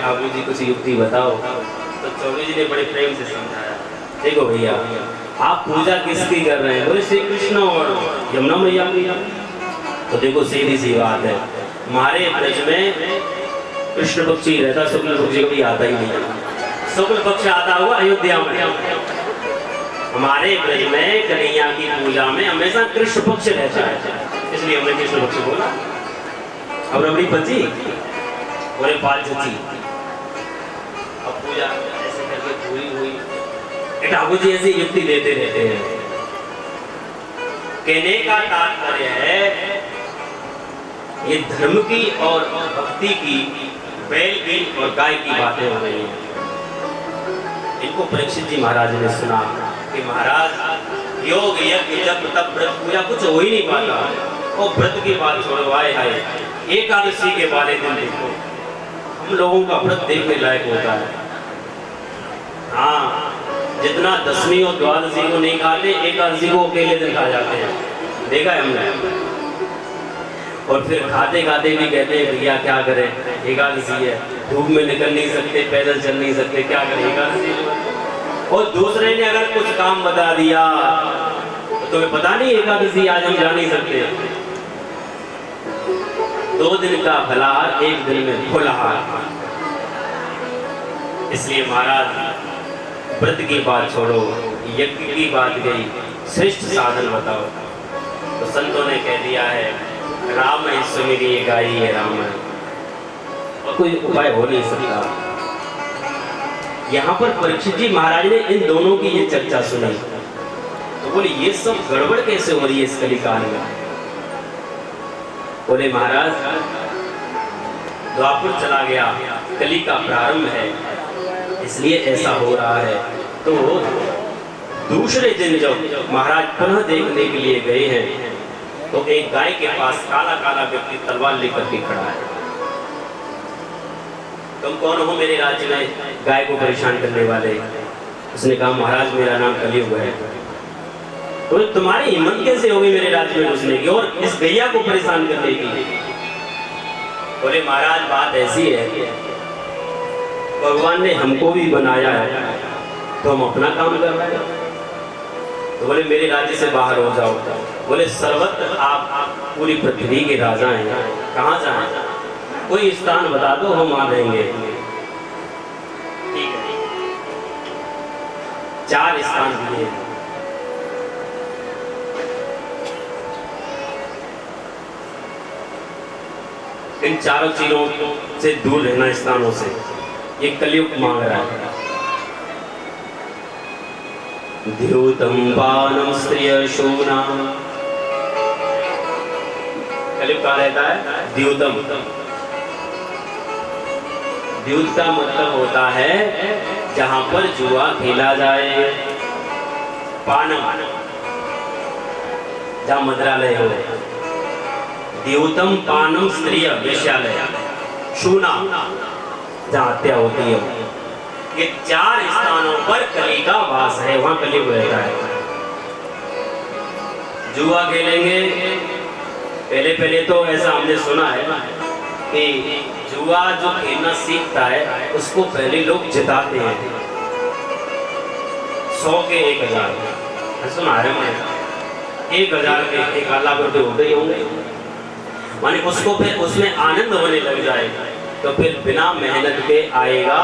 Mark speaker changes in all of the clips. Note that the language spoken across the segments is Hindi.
Speaker 1: ठाकुर जी कुछ युक्ति बताओ। तो चौबे जी ने बड़े प्रेम से समझाया, देखो भैया आप पूजा किसकी कर रहे हैं? बोले श्री कृष्ण और यमुना मैया की। तो देखो सीधी सी बात है, हमारे ब्रज में कृष्ण पक्ष ही रहता, शुक्ल पक्ष कभी आता ही नहीं। शुक्ल पक्ष आता हुआ अयोध्या में, हमारे ब्रज में कन्हैया की पूजा में हमेशा कृष्ण पक्ष रहता है, इसलिए हमने कृष्ण पक्ष बोला। अब रबड़ी पची बोले पाल चची, अब पूजा ऐसे करके पूरी हुई। ठाकुर जी ऐसी युक्ति देते रहते हैं। कहने का तात्पर्य है ये धर्म की और भक्ति की, बैल की और गाय की बातें हो रही हैं। इनको परीक्षित जी महाराज ने सुना कि महाराज योग यज्ञ जप तप व्रत पूजा कुछ हो ही नहीं पाता, और व्रत की बात छोड़ो, आए हाय एकादशी के वाले दिन देखो, हम लोगों का व्रत देखने लायक होता है। हाँ, जितना दसवीं और द्वादशी को नहीं खाते, एकादशी को अकेले दिन खा जाते हैं, देखा है हमने। और फिर खाते खाते भी कहते हैं भैया क्या करें, एकादशी है, धूप में निकल नहीं सकते, पैदल चल नहीं सकते, क्या करें एकादशी। और दूसरे ने अगर कुछ काम बता दिया तो तुम्हें पता नहीं एकादशी आज हम जा नहीं सकते। 2 दिन का फलाहार 1 दिन में फुलहार। इसलिए महाराज व्रत की बात छोड़ो, यज्ञ की बात गई, श्रेष्ठ साधन बताओ। तो संतों ने कह दिया है राम सुमिरिए गाई है राम, और कोई उपाय हो नहीं सकता। यहाँ पर परीक्षित जी महाराज ने इन दोनों की ये चर्चा सुनी, तो बोले ये सब गड़बड़ कैसे हो रही है इस कलिकाल में। बोले महाराज द्वापर चला गया, कली का प्रारंभ है, इसलिए ऐसा हो रहा है। तो दूसरे दिन जब महाराज पुनः देखने के लिए गए हैं, तो एक गाय के पास काला काला व्यक्ति तलवार लेकर के खड़ा है। तुम कौन हो मेरे राज्य में गाय को परेशान करने वाले? उसने कहा महाराज मेरा नाम कलियुग है। तो तुम्हारी हिम्मत कैसे होगी मेरे राज्य में घुसने की और इस गैया को परेशान करने की? बोले महाराज बात ऐसी है, भगवान ने हमको भी बनाया है, तो हम अपना काम कर रहे हैं। तो बोले मेरे राज्य से बाहर हो जाओ। बोले सर्वत्र आप पूरी पृथ्वी के राजा हैं, कहाँ जाएं? कोई स्थान बता दो हम आ जाएंगे। ठीक है, 4 स्थान दिए। इन चारों चीजों से दूर रहना, स्थानों से, ये कलियुग मांग रहा है। द्यूतम पानम स्त्रिय शूना, कलियुग कहाँ रहता है? द्यूतम। द्यूत का मतलब होता है जहां पर जुआ खेला जाए, पानम जहां मदिरालय हो, द्यूतम पानम स्त्रिय वेश्यालय, शूना जहां हत्या होती है। ये 4 स्थानों पर कली का वास है, वहां कलियुग रहता है। जुआ खेलेंगे, पहले तो ऐसा हमने सुना है कि जुआ जो खेलना सीखता है उसको पहले लोग जिताते हैं, 100 के 1000 सुना है मैंने, 1000 के 1 लाख रुपए होते ही होंगे। माने उसको फिर उसमें आनंद होने लग जाएगा, तो फिर बिना मेहनत के आएगा,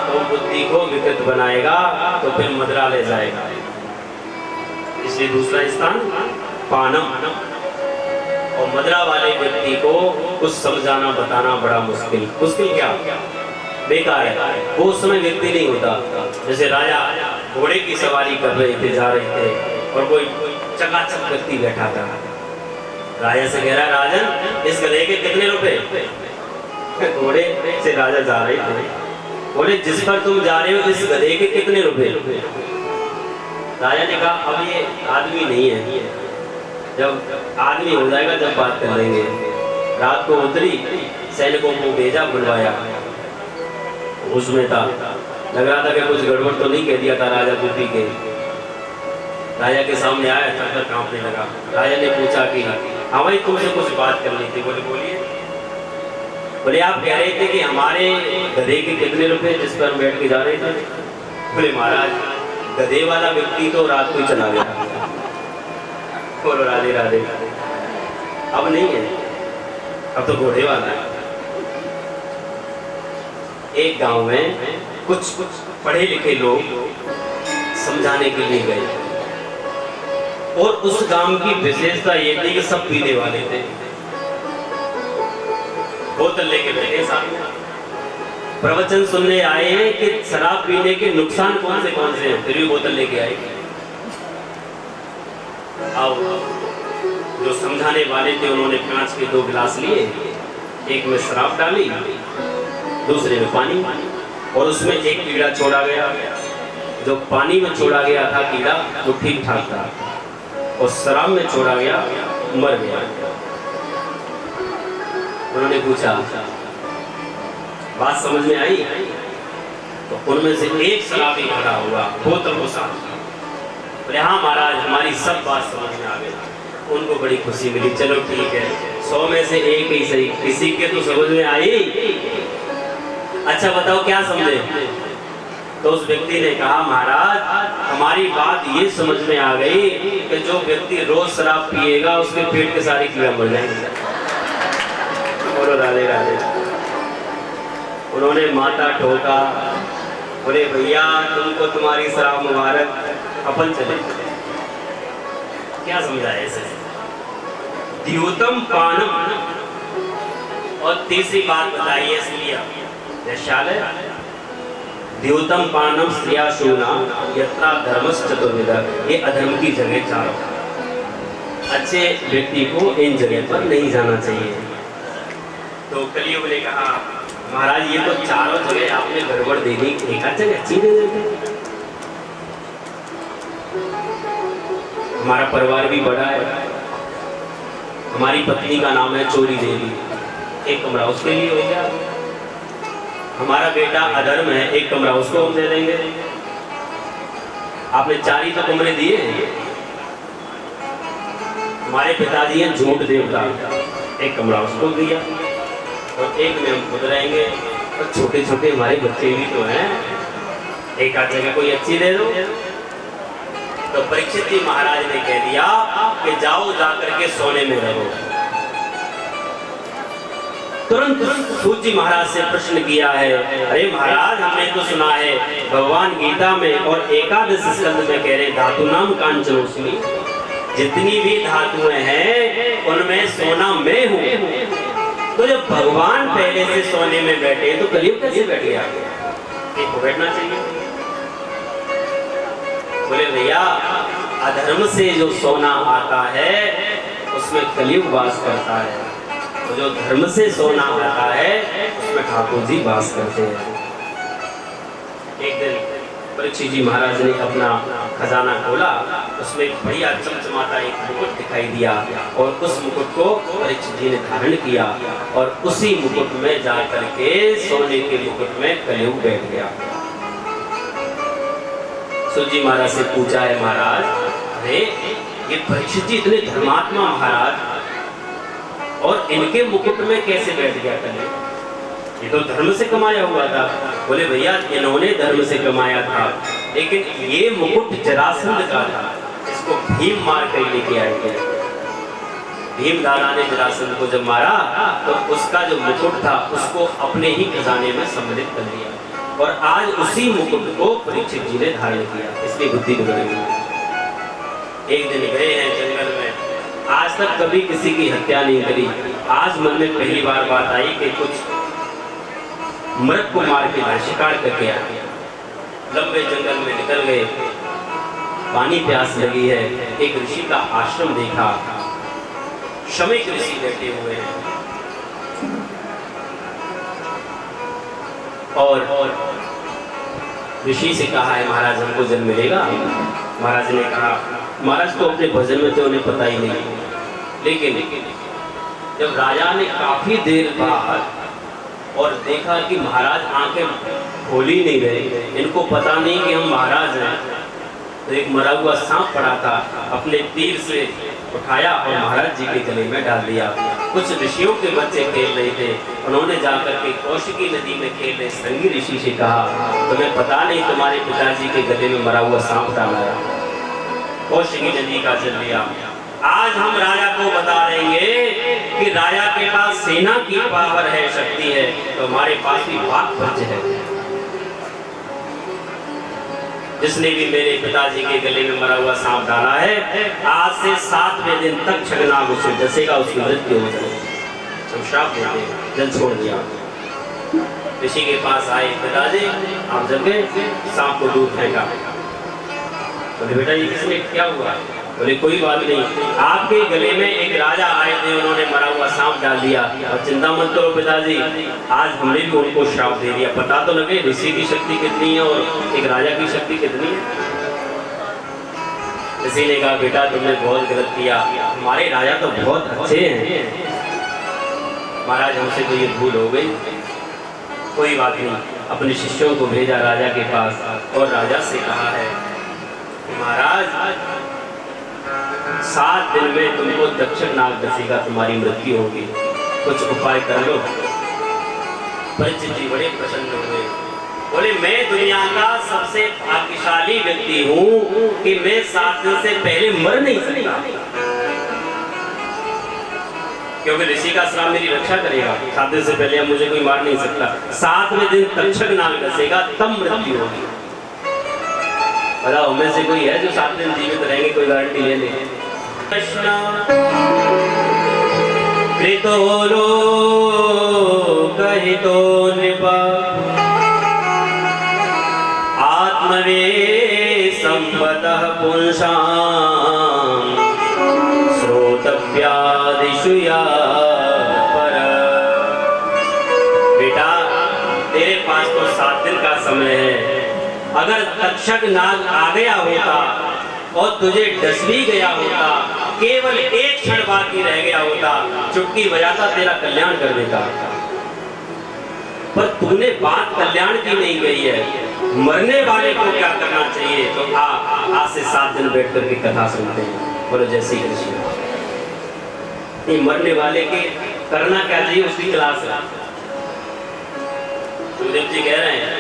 Speaker 1: तो बुद्धि को विकृत बनाएगा, तो फिर मदिरालय जाएगा। इसलिए दूसरा स्थान पानम। और मदिरा वाले व्यक्ति को कुछ समझाना बताना बड़ा मुश्किल क्या, बेकार है। वो उस समय व्यक्ति नहीं होता। जैसे राजा घोड़े की सवारी कर रहे थे, जा रहे थे, और कोई चकाचक व्यक्ति बैठा था। राजा से कह रहा राजन इस गधे के कितने रुपए? घोड़े से राजा जा रहे थे, बोले जिस पर तुम जा रहे हो इस गधे के कितने रुपए? राजा ने कहा अब ये आदमी नहीं है, जब आदमी हो जाएगा जब बात कर लेंगे। रात को उतरी, सैनिकों को भेजा, बुलवाया, उसमें था, लग रहा था कि कुछ गड़बड़ तो नहीं कह दिया था राजा को पी के। राजा के सामने आया, थर-थर कांपने लगा। राजा ने पूछा कि हाँ भाई तुमसे कुछ बात करनी थी। बोले बोलिए। बोले आप कह रहे थे कि हमारे गधे के कितने रुपए जिस पर हम बैठ के जा रहे थे? बोले महाराज गधे वाला व्यक्ति तो रात को ही चला गया। बोलो राधे राधे। अब नहीं है, अब तो घोड़े वाला है। एक गांव में कुछ पढ़े लिखे लोग समझाने के लिए गए और उस गांव की विशेषता ये थी कि सब पीने वाले थे। बोतल लेके बैठे सामने, प्रवचन सुनने आए हैं कि शराब पीने के नुकसान कौन से हैं, फिर भी बोतल लेके आए। आओ, जो समझाने वाले थे उन्होंने कांच के 2 गिलास लिए, एक में शराब डाली, दूसरे में पानी, और उसमें एक कीड़ा छोड़ा गया। जो पानी में छोड़ा गया था कीड़ा वो ठीक ठाक था, और शराब में छोड़ा गया मर गया। उन्होंने पूछा, बात समझ में आई? तो उनमें से एक शराबी खड़ा हुआ, बोतल को साथ, बोले हाँ महाराज हमारी सब बात समझ में आ गई। उनको बड़ी खुशी मिली, चलो ठीक है 100 में से एक ही सही, किसी के तो समझ में आई। अच्छा बताओ क्या समझे? तो उस व्यक्ति ने कहा महाराज हमारी बात ये समझ में आ गई कि जो व्यक्ति रोज शराब पिएगा उसके पेट के सारे कीड़ा मर जाएंगे। बोलो राधे राधे। उन्होंने माथा ठोका, बोले भैया तुमको तुम्हारी शराब मुबारक, अपन चले। क्या समझाया इसे? द्यूतम पानम, और तीसरी बात बताइए स्त्रिया द्यूतम पानम स्त्रिया शूना यत्रा धर्मश्चतुर्विध। ये अधर्म की जगह चारों, अच्छे व्यक्ति को इन जगह पर नहीं जाना चाहिए। तो कलियुग ने कहा महाराज ये तो चारों जगह आपने गड़बड़ दे दी, एक आध जगह अच्छी दे देते। हमारा परिवार भी बड़ा है, हमारी पत्नी का नाम है चोरी देवी, एक कमरा उसके लिए हो गया। हमारा बेटा अधर्म है, एक कमरा उसको हम दे देंगे। आपने 4 ही तो कमरे दिए। हमारे पिताजी हैं झूठ देवता, एक कमरा उसको दिया और एक में हम खुद रहेंगे। और छोटे छोटे हमारे बच्चे भी तो हैं, एक आध जगह कोई अच्छी दे दो। तो परीक्षित जी महाराज ने कह दिया कि जाओ जाकर के सोने में रहो। तुरंत सूत जी महाराज से प्रश्न किया है, अरे महाराज हमने तो सुना है भगवान गीता में और एकादश स्कंद में कह रहे धातु नाम कांचनोस्मि, जितनी भी धातुएं हैं उनमें सोना मैं हूँ। तो जब भगवान पहले से सोने में बैठे तो कलयुग कैसे बैठ गया? एक बैठना चाहिए। बोले भैया अधर्म से जो सोना आता है उसमें कलयुग वास करता है, तो जो धर्म से सोना आता है उसमें ठाकुर जी वास करते हैं। एक दिन परीक्षित जी महाराज ने अपना खजाना खोला, उसमें एक बढ़िया चमचमाता एक मुकुट दिखाई दिया और उस मुकुट को परीक्षित जी ने धारण किया और उसी मुकुट में जाकर के सोने के मुकुट में कलयुग बैठ गया। सूत जी महाराज से पूछा है महाराज, अरे ये परीक्षित जी इतने धर्मात्मा महाराज और इनके मुकुट में कैसे बैठ गया कलयुग? ये तो धर्म से कमाया हुआ था। बोले भैया इन्होंने धर्म से कमाया था, लेकिन ये मुकुट जरासंध का था, इसको भीम मार कर लेके आए थे। भीम दादा ने जरासंध को जब मारा तो उसका जो मुकुट था उसको अपने ही खजाने में सम्मिलित कर लिया और आज उसी मुकुट को परीक्षित जी ने धारण किया, इसलिए बुद्धि बिगड़ गई। एक दिन गए हैं जंगल में, आज तक कभी किसी की हत्या नहीं करी, आज मन में पहली बार बात आई कि कुछ मृग को मार के शिकार करके आए। लंबे जंगल में निकल गए, पानी प्यास लगी है, एक ऋषि का आश्रम देखा, शमीक ऋषि बैठे हुए हैं और ऋषि से कहा है महाराज हमको जल मिलेगा? महाराज ने कहा महाराज तो अपने भजन में तो उन्हें पता ही नहीं, लेकिन जब राजा ने काफी देर बाद और देखा कि महाराज आंखें खोल ही नहीं रहे, इनको पता नहीं कि हम महाराज हैं, तो एक मरा हुआ सांप पड़ा था, अपने तीर से उठाया और महाराज जी के गले में डाल दिया। कुछ ऋषियों के बच्चे खेल रहे थे, उन्होंने जाकर के कौशिकी नदी में खेल रहे संगी ऋषि से कहा, तुम्हें पता नहीं तुम्हारे पिताजी के गले में मरा हुआ सांप डाला है। कौशिकी नदी का जल लिया। आज हम राजा को बता देंगे कि राजा के पास सेना की पावर है, शक्ति है, तो हमारे पास भी वाक वज्र है। जिसने भी मेरे पिताजी के गले में मरा हुआ सांप डाला है, आज से 7वें दिन तक छगनाग उसे डसेगा, उसकी मृत्यु हो जाएगी। हम श्राप देते हैं, जल छोड़ दिया। ऋषि के पास आए, पिताजी आप जब गए सांप को दूर फेंका। बोले बेटा ये किसने क्या हुआ? बोले कोई बात नहीं, आपके गले में एक राजा आए थे, उन्होंने मरा हुआ सांप डाल दिया। और चिंता मत करो पिताजी, आज हमने भी उनको श्राप दे दिया। पता तो लगे ऋषि की शक्ति कितनी है और एक राजा की शक्ति कितनी है। ऋषि ने कहा बेटा तुमने बहुत गलत किया, हमारे राजा तो बहुत अच्छे हैं। महाराज हमसे तो ये भूल हो गई, कोई बात नहीं। अपने शिष्यों को भेजा राजा के पास और राजा से कहा है महाराज 7 दिन में तुमको दक्षिण नाग डसेगा, तुम्हारी मृत्यु होगी, कुछ उपाय कर लो। परीक्षित जी बड़े प्रसन्न हुए, बोले मैं दुनिया का सबसे भाग्यशाली व्यक्ति हूँ कि मैं 7 दिन से पहले मर नहीं सकता, क्योंकि ऋषि का श्राप मेरी रक्षा करेगा। 7 दिन से पहले अब मुझे कोई मार नहीं सकता। 7वें दिन तक्षक नाग डसेगा, तब मृत्यु होगी। बताओ में से कोई है जो 7 दिन जीवित रहेंगे? कोई गारंटी ले ले। कृष्ण कृतो लोक हितो नृपा आत्मवे संपतः पुंसां श्रोतव्यादिषु या पर। बेटा तेरे पास तो 7 दिन का समय है। अगर तक्षक नाग आ गया होता और तुझे डस भी गया होता, केवल एक क्षण बाकी रह गया होता, चुटकी बजाता तेरा कल्याण कर देता। पर तूने बात कल्याण की नहीं गई है। मरने वाले को क्या करना चाहिए? तो आज से 7 दिन बैठ करके कथा सुनते हैं। बोलो जय श्री कृष्ण। ये मरने वाले के करना क्या चाहिए उसकी क्लास है। सुखदेव जी कह रहे हैं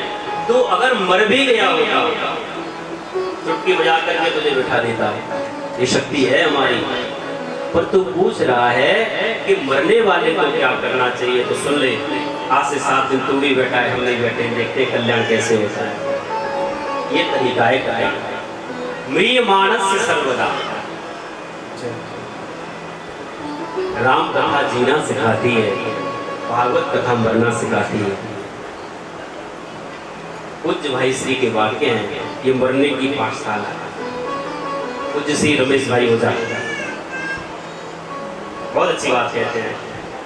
Speaker 1: तो अगर मर भी गया होता, चुटकी बजा करके तुझे बिठा देता है। ये शक्ति है हमारी। पर तू पूछ रहा है कि मरने वाले को क्या करना चाहिए, तो सुन ले। आज से 7 दिन तू भी बैठा है, हम नहीं बैठे, देखते कल्याण कैसे होता है। ये तरीका है म्रियमाणस्य से सर्वदा। राम कथा जीना सिखाती है, भागवत कथा मरना सिखाती है। पूज्य भाई श्री के वाक्य हैं, ये मरने की पाठशाला है। पूज्य श्री रमेश भाई हो जाए बहुत अच्छी बात कहते हैं,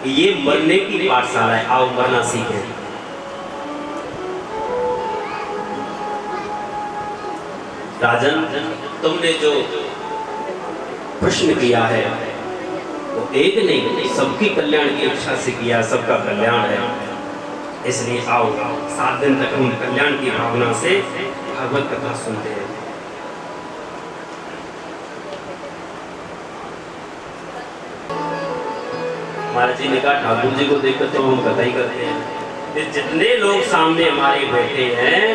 Speaker 1: ये मरने की पाठशाला है, आओ मरना सीखें। राजन तुमने जो प्रश्न किया है वो एक नहीं सबकी कल्याण की इच्छा से किया, सबका कल्याण है। इसलिए आओ 7 दिन तक हम कल्याण की भावना से भागवत कथा सुनते हैं। महाराज जी ने कहा ठाकुर जी को देखकर तो हम कथा ही करते हैं। जितने लोग सामने हमारे बैठे हैं,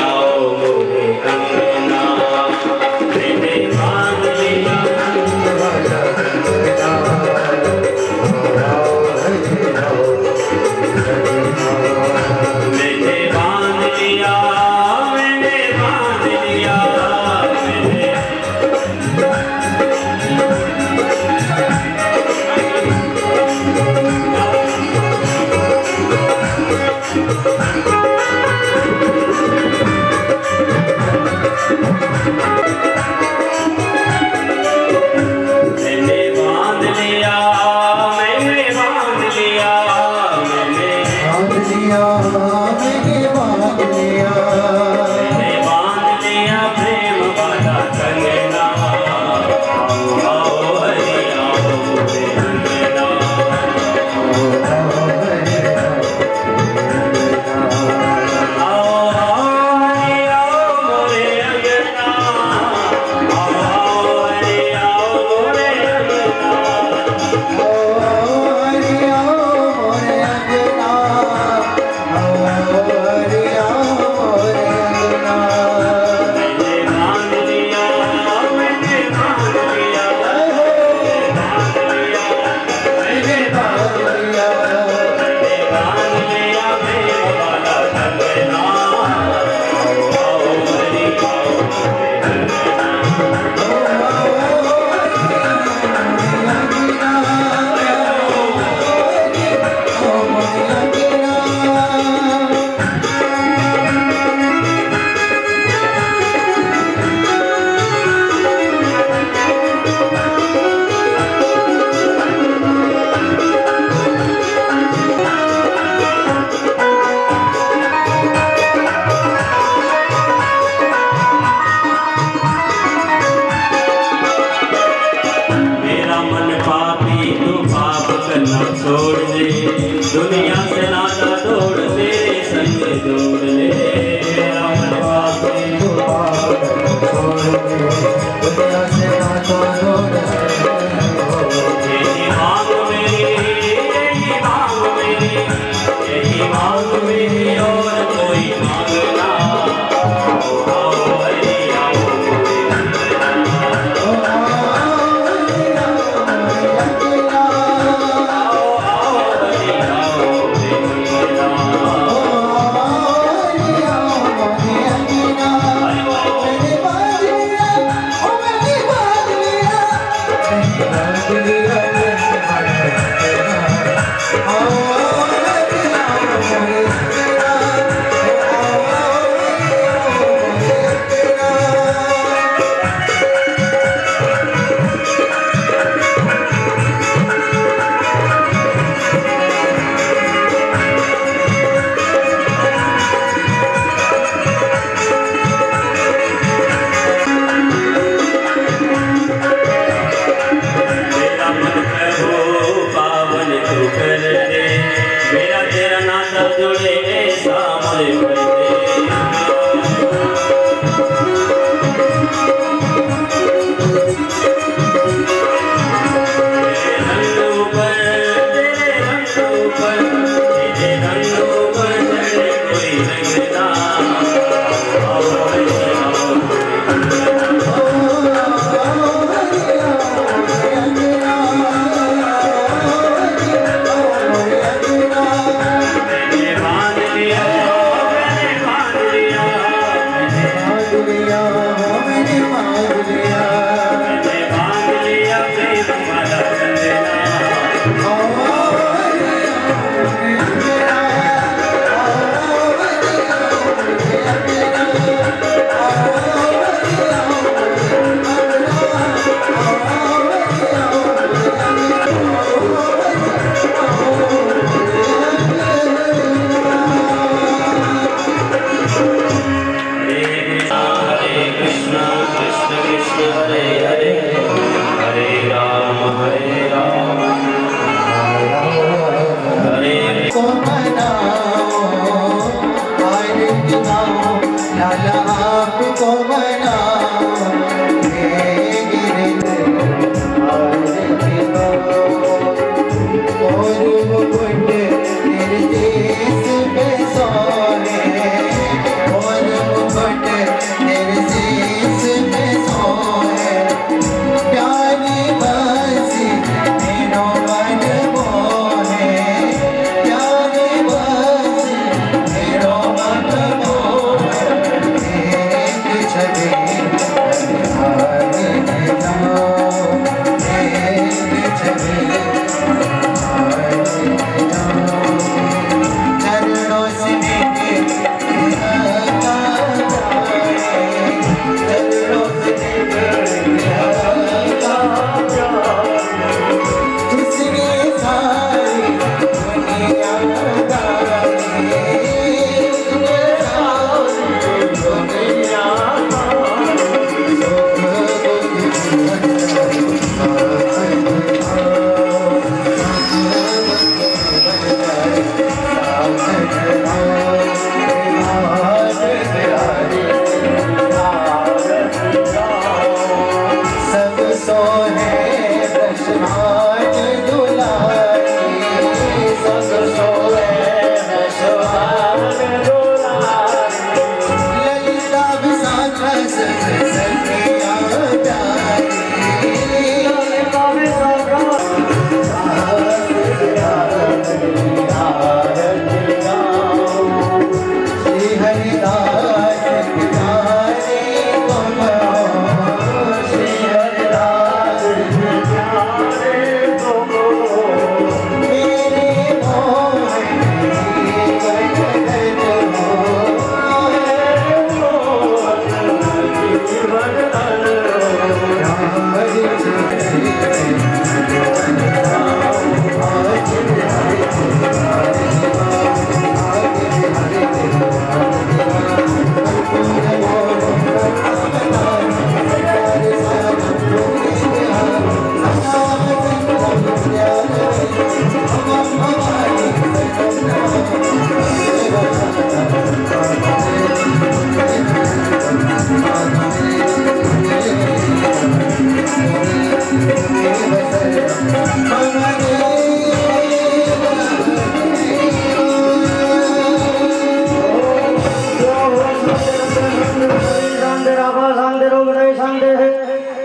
Speaker 1: आओ मोरे अंगना मैंने बांध लिया,
Speaker 2: दुनिया से नाता जोड़
Speaker 1: यही मांग मेरी, यही मांग मेरी, यही मांग मेरी और कोई मांग ना। आओ आओ हरि आओ
Speaker 2: Oh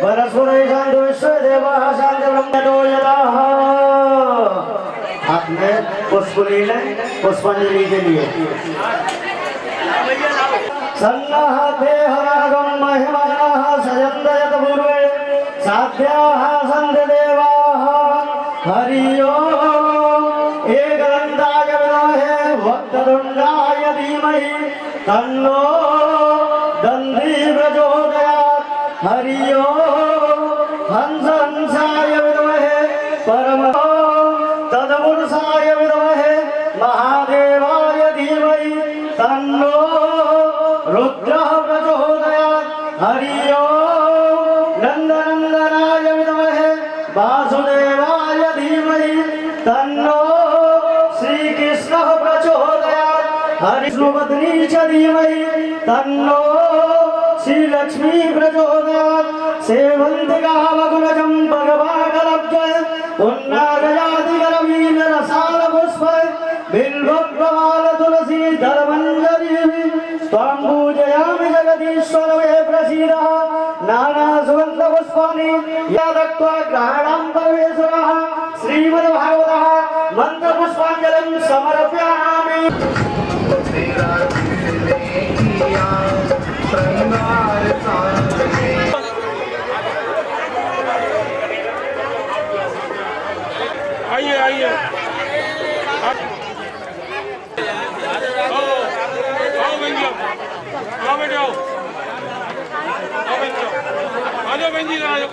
Speaker 3: वरस्पति शांति विश्व देवः शांति ब्रह्मणो यतः। हाथ में पुष्प ले लें पुष्पांजलि के लिए। सन्नाहते हरागम महिमानः सयन्दयत पूर्वे साध्याः सन्ति देवाः। हरि ओम् एकदन्ताय विद्महे वक्रतुण्डाय धीमहि तन्नो दन्ती प्रचोदयात्। हरि ओम् हंसाय विद्महे परम तदमुरुषाय विद्महे महादेवाय धीमहि तन्नो रुद्रः प्रचोदयात्। हरि ओम् नन्दनन्दनाय विद्महे वासुदेवाय धीमहि तन्नो श्रीकृष्णः प्रचोदयात्। हरि विष्णुपत्नी च धीमहि तन्नो श्रीलक्ष्मी प्रचोदयात्। सेवन्तिकावकुलजं भगवाकलब्धे पुन्नागजातिकरवीररसालपुष्पे बिल्वप्रवाल तुलसी धर्मञ्जरीः त्वां पूजयामि जगदीश्वर वे प्रसीदः। नानासुगन्धपुष्पाणि यदक्त्वा ग्रहाणां परमेश्वरः श्रीमद्भागवतः मन्त्रपुष्पाञ्जलिं समर्पयामि।
Speaker 4: आइए आइए आओ बेंजी आओ बेटे आओ बेंजी आ जाओ बेंजी आ जाओ।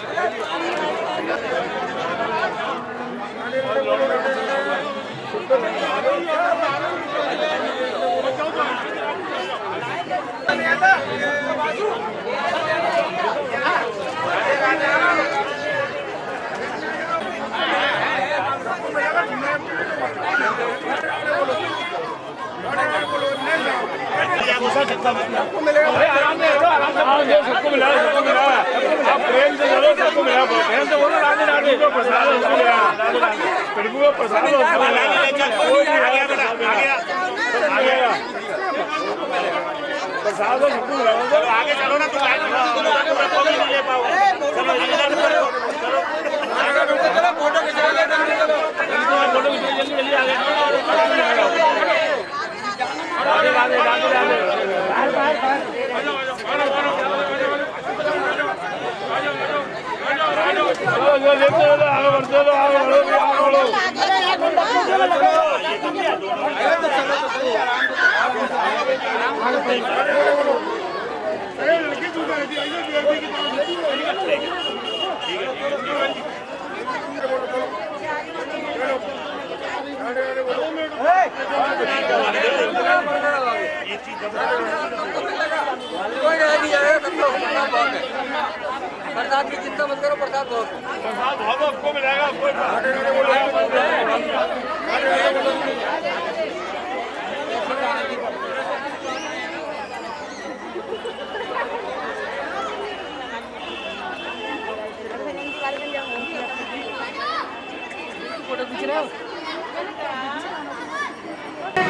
Speaker 4: सबको मिलेगा आराम से सबको मिला आप प्रेम से चलो सबको मिला प्रेम से बोलो राधे राधे प्रसाद प्रभु का प्रसाद आ गया प्रसाद सबको मिला आगे चलो ना तुम नहीं ले पाओ चलो फोटो खिंचा फोटो जल्दी आ गया राधे राधे राधे राधे
Speaker 2: प्रसाद की चिंता मत करो, प्रसाद बहुत
Speaker 4: आपको मिलेगा आपको
Speaker 2: फोटो खींच रहे हो।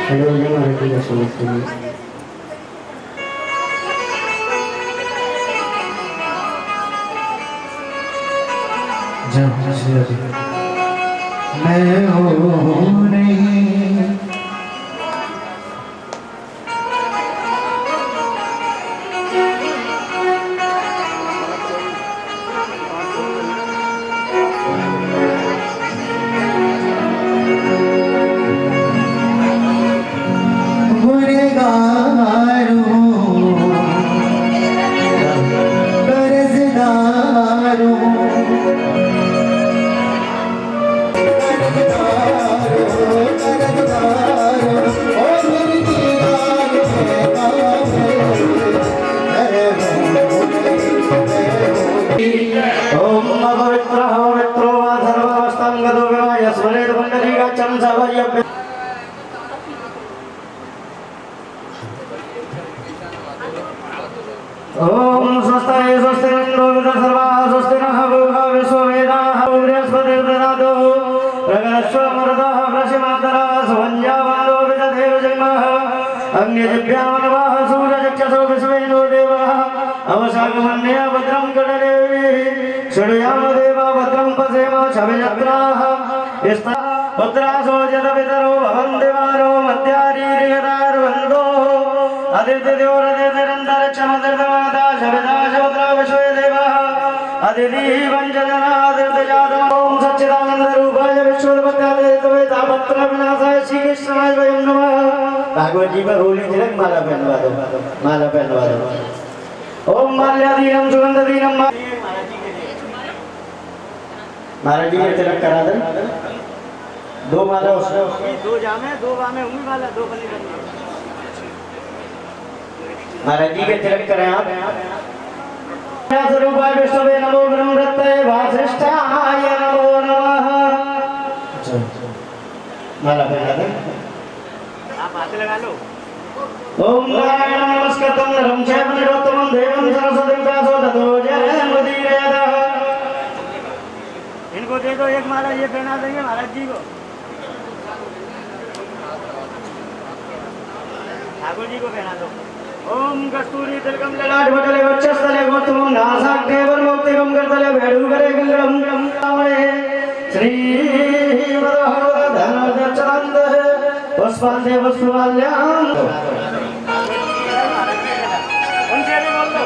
Speaker 3: हेलो ये मराठी का समझते हैं। जब मैं हो नहीं ओम स्वस्ति स्वस्ति इंद्रो विद सर्वा स्वस्ति नः भूः विश्ववेदाः बृहस्पतिर्दधातु प्रगणस्व मरुतः वृषमातरः सुवन्यावानो विदधेव जन्मः अग्निजिभ्यामनवाः सूर्यचक्षुषो विश्वेनो देवः अवशाकमन्या भद्रं गणदेवी श्रेयाम देव भद्रं पश्येम छवियत्राः पुत्रासो जदपितरो भवन्ति वारो मध्यारीरियतार्वन्दो अदितिद्योरदितिरन्तरिक्षमदिर्तमाता शविता शवत्रा विश्वे देवः अदिति पञ्चजनादिर्तजातम् ॐ सच्चिदानन्दरूपाय विश्वोत्पत्त्यादिहेतवे तापत्रविनाशाय श्रीकृष्णाय वयं नमः। भागवत जी पर होली तिलक माला पहनवा दो, माला पहनवा दो। ओम माल्यादीनम सुगंधदीनम महाराज जी ये तिलक करा दे। दो माला उसमें दो जामे दो बामे उंगली वाला दो बने करना। महाराज जी के तिलक करें आप। स्वरूपाय विष्णवे नमो ब्रह्मरत्ते वासिष्ठाय नमो नमः। माला पहना दे। आप हाथ लगा लो। ओम नारायण नमस्कृतं नरं चैव नरोत्तमं देवं सरस्वतीं व्यासो ततो जयमुदीरयः। इनको दे दो एक माला, ये पहना देंगे महाराज जी को। ठाकुर जी को पहना दो। ओम कस्तूरी तिलकम ललाट वटले वक्षस्थले गोत्मं नासाग्रे वरमौक्तिकं करतले भेडुकरे गंगरं कामणे श्री वरहरधनदचरन्द पुष्पांते पुष्पमाल्यां। उनसे भी बोल दो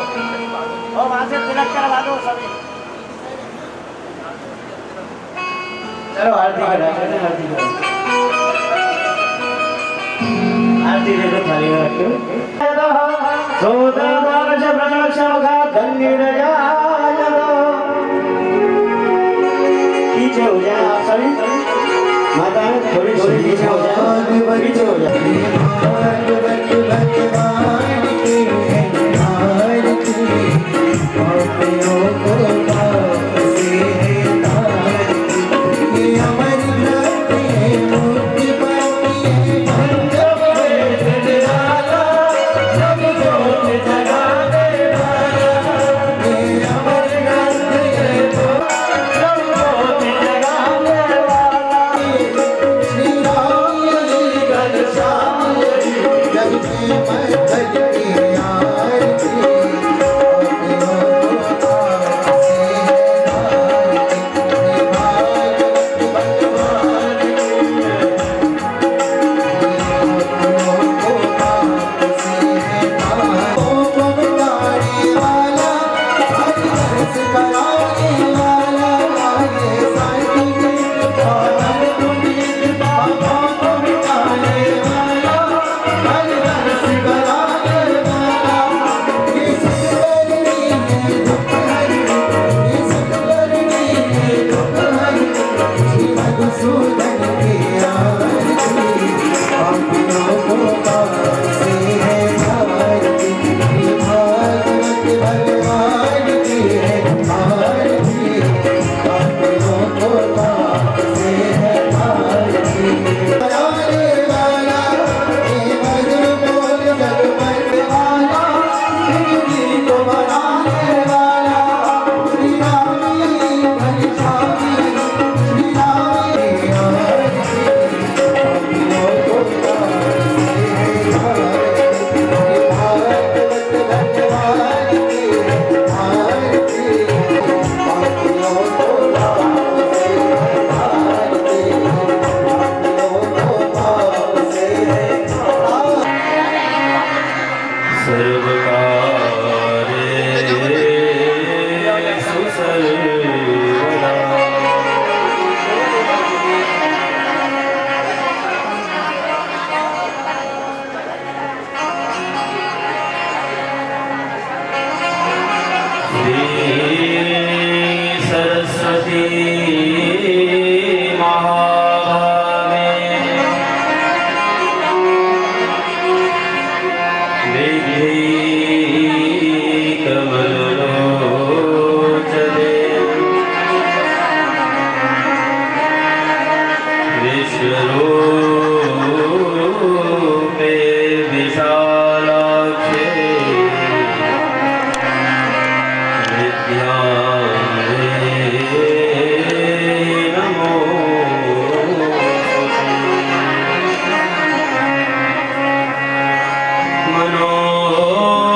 Speaker 3: और वहां से तिलक करवा दो सभी। चलो आरती करा, आरती करो, आरती दे दो थाली में रख के। सोदादारज ब्रह्मक्षमगा धन्यरयायद। पीछे हो जाए आप सभी, माता थोड़ी थोड़ी पीछे हो जाए, पीछे हो जाए।
Speaker 1: मनोरंजन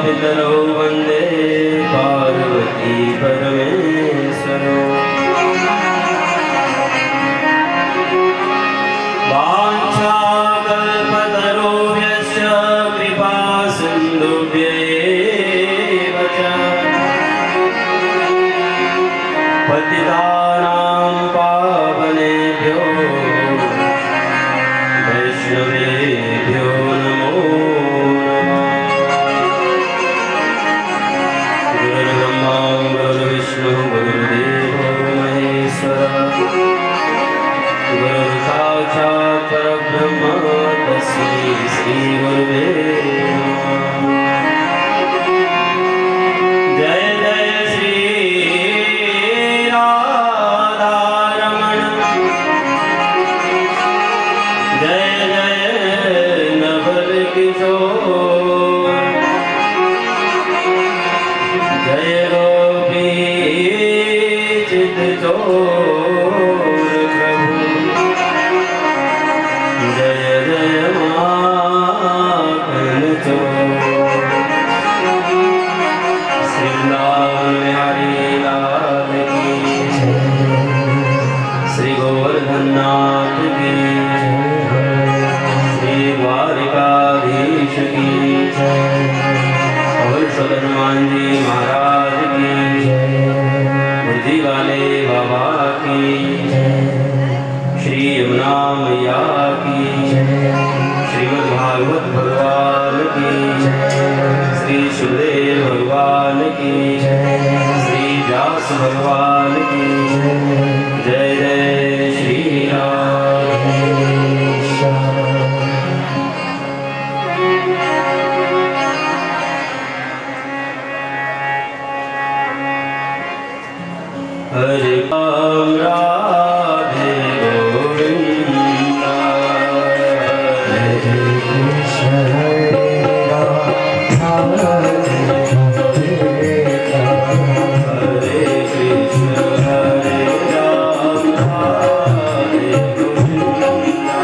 Speaker 1: पितरौ वन्दे पार्वती परमेश्वरौ। वाञ्छाकल्पतरुभ्यश्च कृपा सिन्धुभ्येव च पतितानां पावनेभ्यो वैष्णवेभ्यो नमो नमः। गुरुर्ब्रह्मा गुरुर्विष्णुः गुरुर्देवो महेश्वरः गुरुः साक्षात् परब्रह्म तस्मै श्रीगुरुवे नमः। जय जय श्री राधारमण जय जय नवल किशोर जय गोपी चित चोर प्रभु जय जय माखन चोर। श्रीवृंदावन बिहारी लाल की श्री गोवर्धननाथ की श्री द्वारिकाधीश की और हनुमान जी महाराज की बुद्धि वाले बाबा की श्री यमुना मैया की श्रीमद् भागवत भगवान की श्री सुखदेव भगवान की श्री व्यास भगवान की जय जय श्री राम। हरे राम राधे गोविंदा हरे कृष्ण हरे राम हरे कृष्ण हरे राम राधे गोविंदा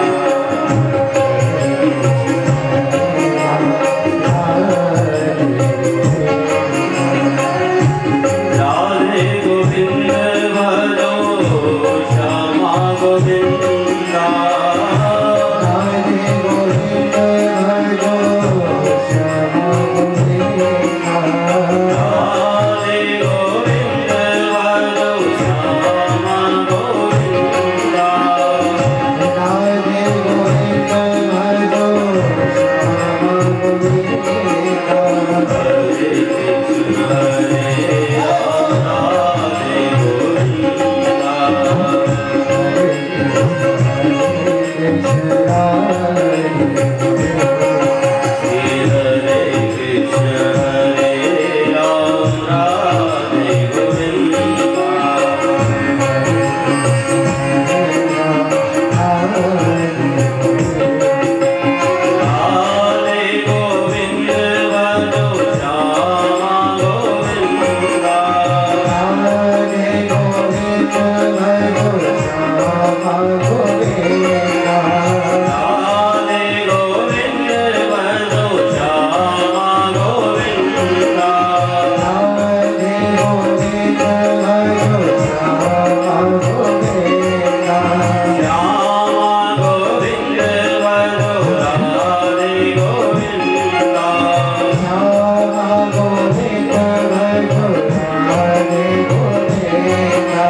Speaker 1: राधे गोविंद भजो श्यामा गोविंदा राधे गोविंद भजो श्यामा गोविंदा राधे गोविंद भजो श्यामा गोविंदा राधे गोविंद भजो श्यामा गोविंदा हरे कृष्ण हरे राम राधे गोविंदा हरे कृष्ण हरे राम राधे गोविंदा राधे गोविंद भजो श्यामा गोविंदा राधे गोविंद भजो श्यामा गोविंदा राधे गोविंद भजो श्यामा गोविंदा राधे गोविंद भजो श्यामा गोविंदा श्यामा गोविंद भजो राधे गोविंदा श्यामा गोविंद भजो राधे गोविंदा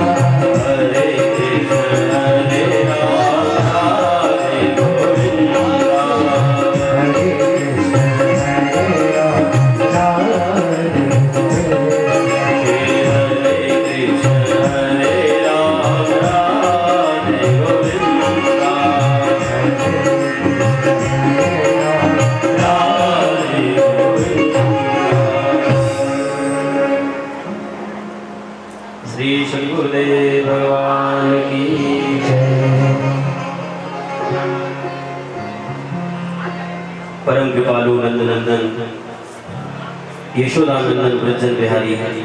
Speaker 1: हरे कृष्ण हरे राम राधे गोविंदा हरे कृष्ण हरे राम राधे हरे कृष्ण हरे राम राधे गोविंदा राधे गोविंदा। श्री सद्गुरुदेव भगवान की परम कृपालु नंदनंदन यशोदानंदन ब्रजन बिहारी हरि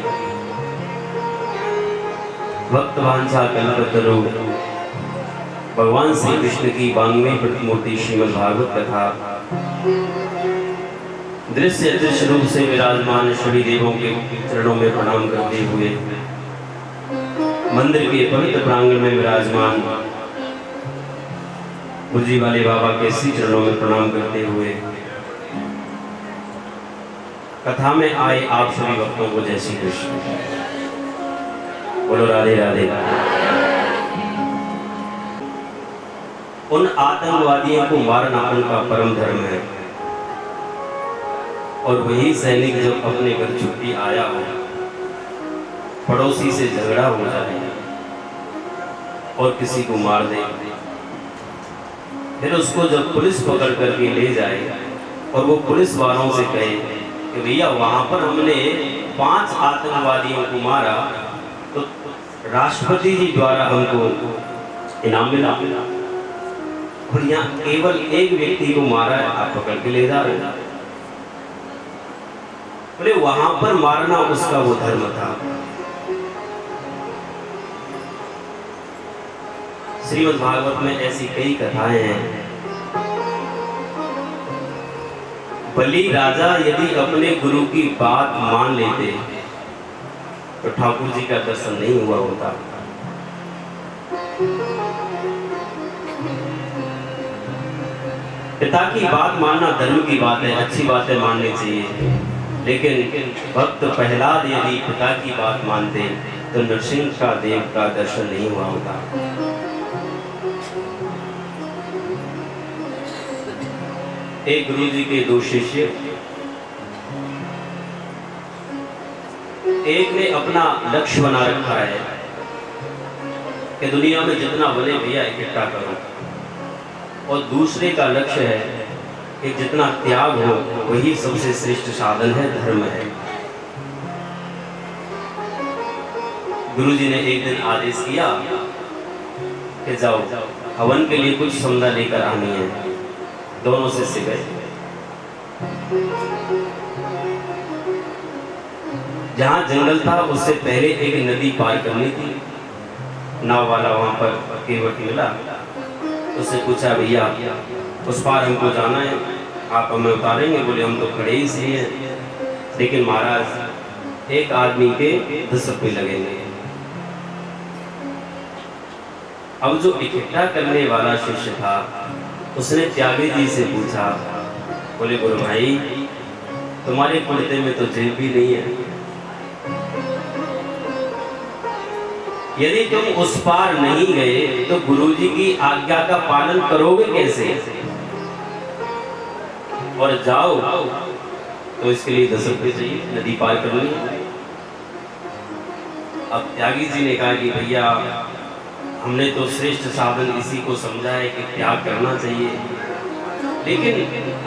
Speaker 1: भक्त वांछा कल्पतरु भगवान श्री कृष्ण की 92वीं प्रतिमूर्ति श्रीमद् भागवत कथा दृश्य अदृश्य रूप से विराजमान सभी देवों के चरणों में प्रणाम करते हुए मंदिर के पवित्र प्रांगण में विराजमान बुर्जी वाले बाबा के श्री चरणों में प्रणाम करते हुए कथा में आए आप सभी भक्तों को जय श्री कृष्ण। बोलो राधे राधे। उन आतंकवादियों को मारना उनका परम धर्म है और वही सैनिक जब अपने घर छुट्टी आया हो, पड़ोसी से झगड़ा हो जाए और किसी को मार दे, फिर उसको जब पुलिस पकड़ करके ले जाए और वो पुलिस वालों से कहे कि भैया वहां पर हमने 5 आतंकवादियों को मारा तो राष्ट्रपति जी द्वारा हमको इनाम मिला, और यहाँ केवल एक व्यक्ति को मारा है, आप पकड़ के ले जा रहे हैं। बोले वहां पर मारना उसका वो धर्म था। श्रीमद् भागवत में ऐसी कई कथाएं हैं। बलि राजा यदि अपने गुरु की बात मान लेते तो ठाकुर जी का दर्शन नहीं हुआ होता। पिता की बात मानना धर्म की बात है, अच्छी बातें माननी चाहिए, लेकिन भक्त प्रहलाद यदि पिता की बात मानते तो नरसिंह का देव का दर्शन नहीं हुआ होता। एक गुरु जी के 2 शिष्य, एक ने अपना लक्ष्य बना रखा है कि दुनिया में जितना बने भैया इकट्ठा करो, और दूसरे का लक्ष्य है कि जितना त्याग हो वही सबसे श्रेष्ठ साधन है, धर्म है। गुरुजी ने एक दिन आदेश किया कि जाओ हवन के लिए कुछ सौदा लेकर आनी है। दोनों शिष्य गए। जहां जंगल था उससे पहले एक नदी पार करनी थी। नाव वाला वहां पर केवट मिला, उससे पूछा भैया उस पार हमको जाना है, आप हमें उतारेंगे? बोले हम तो खड़े ही इसलिए हैं, लेकिन महाराज एक आदमी के 10 रुपये लगेंगे। अब जो इकट्ठा करने वाला शिष्य था उसने त्यागी जी से पूछा, बोले गुरु भाई तुम्हारे कुर्ते में तो जेब भी नहीं है, यदि तुम उस पार नहीं गए तो गुरुजी की आज्ञा का पालन करोगे कैसे? और जाओ तो इसके लिए 10 रुपये चाहिए, नदी पार करनी। अब त्यागी जी ने कहा कि भैया हमने तो श्रेष्ठ साधन इसी को समझा है कि त्याग करना चाहिए, लेकिन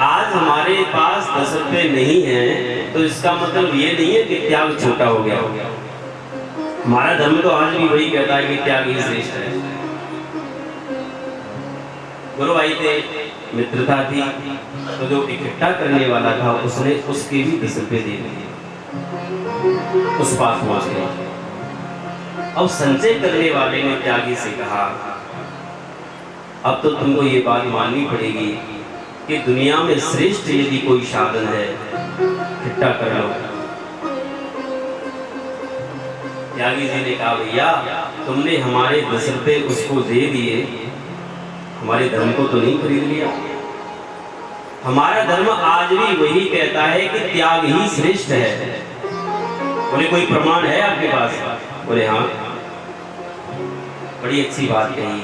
Speaker 1: आज हमारे पास 10 रुपये नहीं है तो इसका मतलब ये नहीं है कि त्याग छोटा हो गया। हमारा धर्म तो आज भी वही कहता है कि त्याग ही श्रेष्ठ है। गुरु भाई थे, मित्रता थी, तो जो इकट्ठा करने वाला था उसने उसके भी 10 रुपये दे दिए, उस पास पहुंच गया। अब संचय करने वाले ने त्यागी से कहा अब तो तुमको ये बात माननी पड़ेगी कि दुनिया में श्रेष्ठ यदि कोई साधन है इकट्ठा कर लो। त्यागी जी ने कहा भैया तुमने हमारे 10 रुपये उसको दे दिए, हमारे धर्म को तो नहीं खरीद लिया। हमारा धर्म आज भी वही कहता है कि त्याग ही श्रेष्ठ है। बोले कोई प्रमाण है आपके पास? बोले हाँ। बड़ी अच्छी बात कही।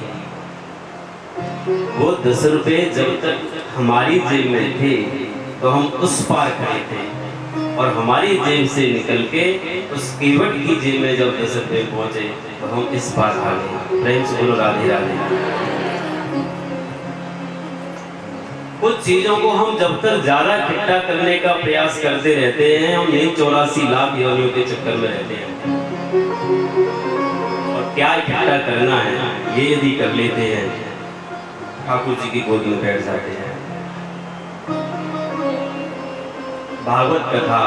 Speaker 1: वो 10 रुपये जब तक हमारी जेब में थे तो हम उस पार खड़े थे, और हमारी जेब से निकल के उस केवट की जेब में जब 10 रुपये पहुंचे तो हम इस पार आ गए। प्रेम से बोलो राधे राधे। कुछ चीजों को हम जब तक ज्यादा इकट्ठा करने का प्रयास करते रहते हैं, हम यही 84 लाख योनियों के चक्कर में रहते हैं। और क्या इकट्ठा करना है ये यदि कर लेते हैं, ठाकुर जी की गोद में बैठ जाते हैं। भागवत कथा,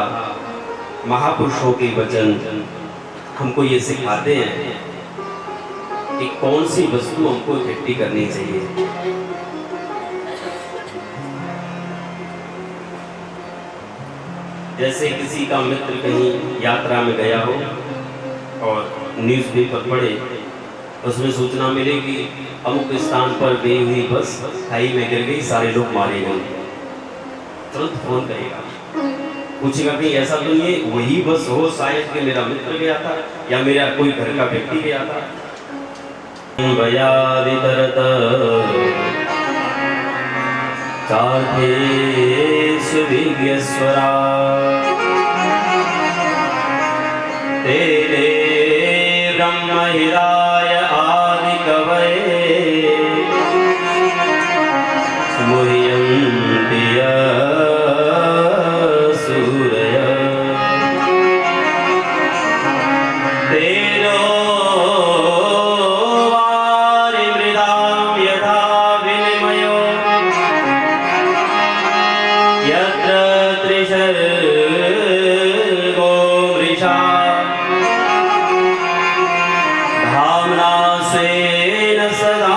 Speaker 1: महापुरुषों के वचन हमको ये सिखाते हैं कि कौन सी वस्तु हमको इकट्ठी करनी चाहिए। जैसे किसी का मित्र कहीं यात्रा में गया हो और न्यूज़पेपर पढ़े, उसमें सूचना मिले कि अमुक स्थान पर गई हुई बस खाई में गिर गई, सारे लोग मारे गए। तुरंत फोन करेगा, पूछेगा कहीं ऐसा तो नहीं है वही बस हो, शायद कि मेरा मित्र गया था या मेरा कोई घर का व्यक्ति गया था। तेरे ब्रह्म हृदय आदि कवये मुह्यन्ति सूरय। तेरो वारि मृदां यथा विनिमयो यत्र त्रिशर्गो मृषा भावना स्वेन सदा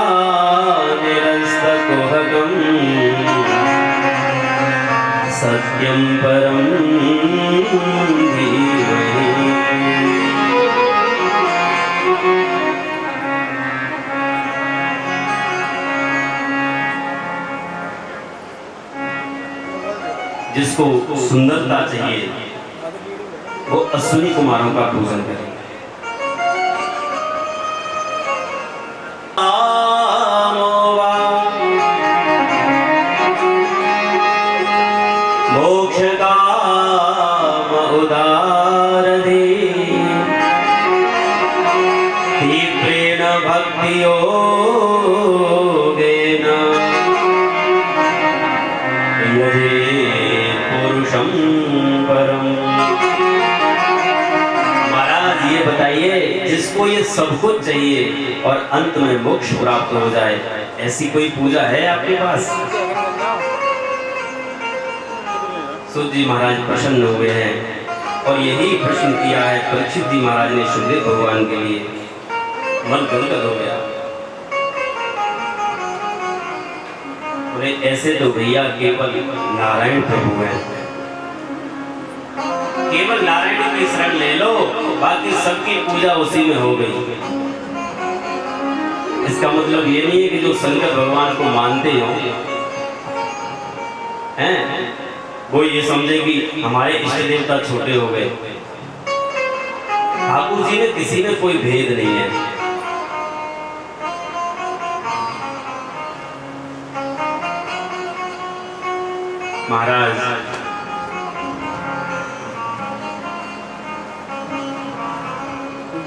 Speaker 1: निरस्तकुहकम् सत्यं परं धीमहि। जिसको सुंदरता चाहिए वो अश्विनी कुमारों का पूजन करें। मोक्ष काम उदारधि तीव्रेण भक्ति योगेन यदि पुरुषं परम। महाराज ये बताइए, जिसको ये सब कुछ चाहिए और अंत में मोक्ष प्राप्त हो जाए, ऐसी कोई पूजा है आपके पास? सूत जी महाराज प्रसन्न हुए हैं और यही प्रश्न किया है परीक्षित जी महाराज ने सुखदेव भगवान के लिए। मन गदगद हो गया। बोले ऐसे तो भैया केवल नारायण प्रभु हैं, केवल नारायण की शरण ले लो, बाकी सबकी पूजा उसी में हो गई। इसका मतलब ये नहीं है कि जो शंकर भगवान को मानते हो हैं वो ये समझे कि हमारे इष्ट देवता छोटे हो गए। ठाकुर जी में किसी में कोई भेद नहीं है। महाराज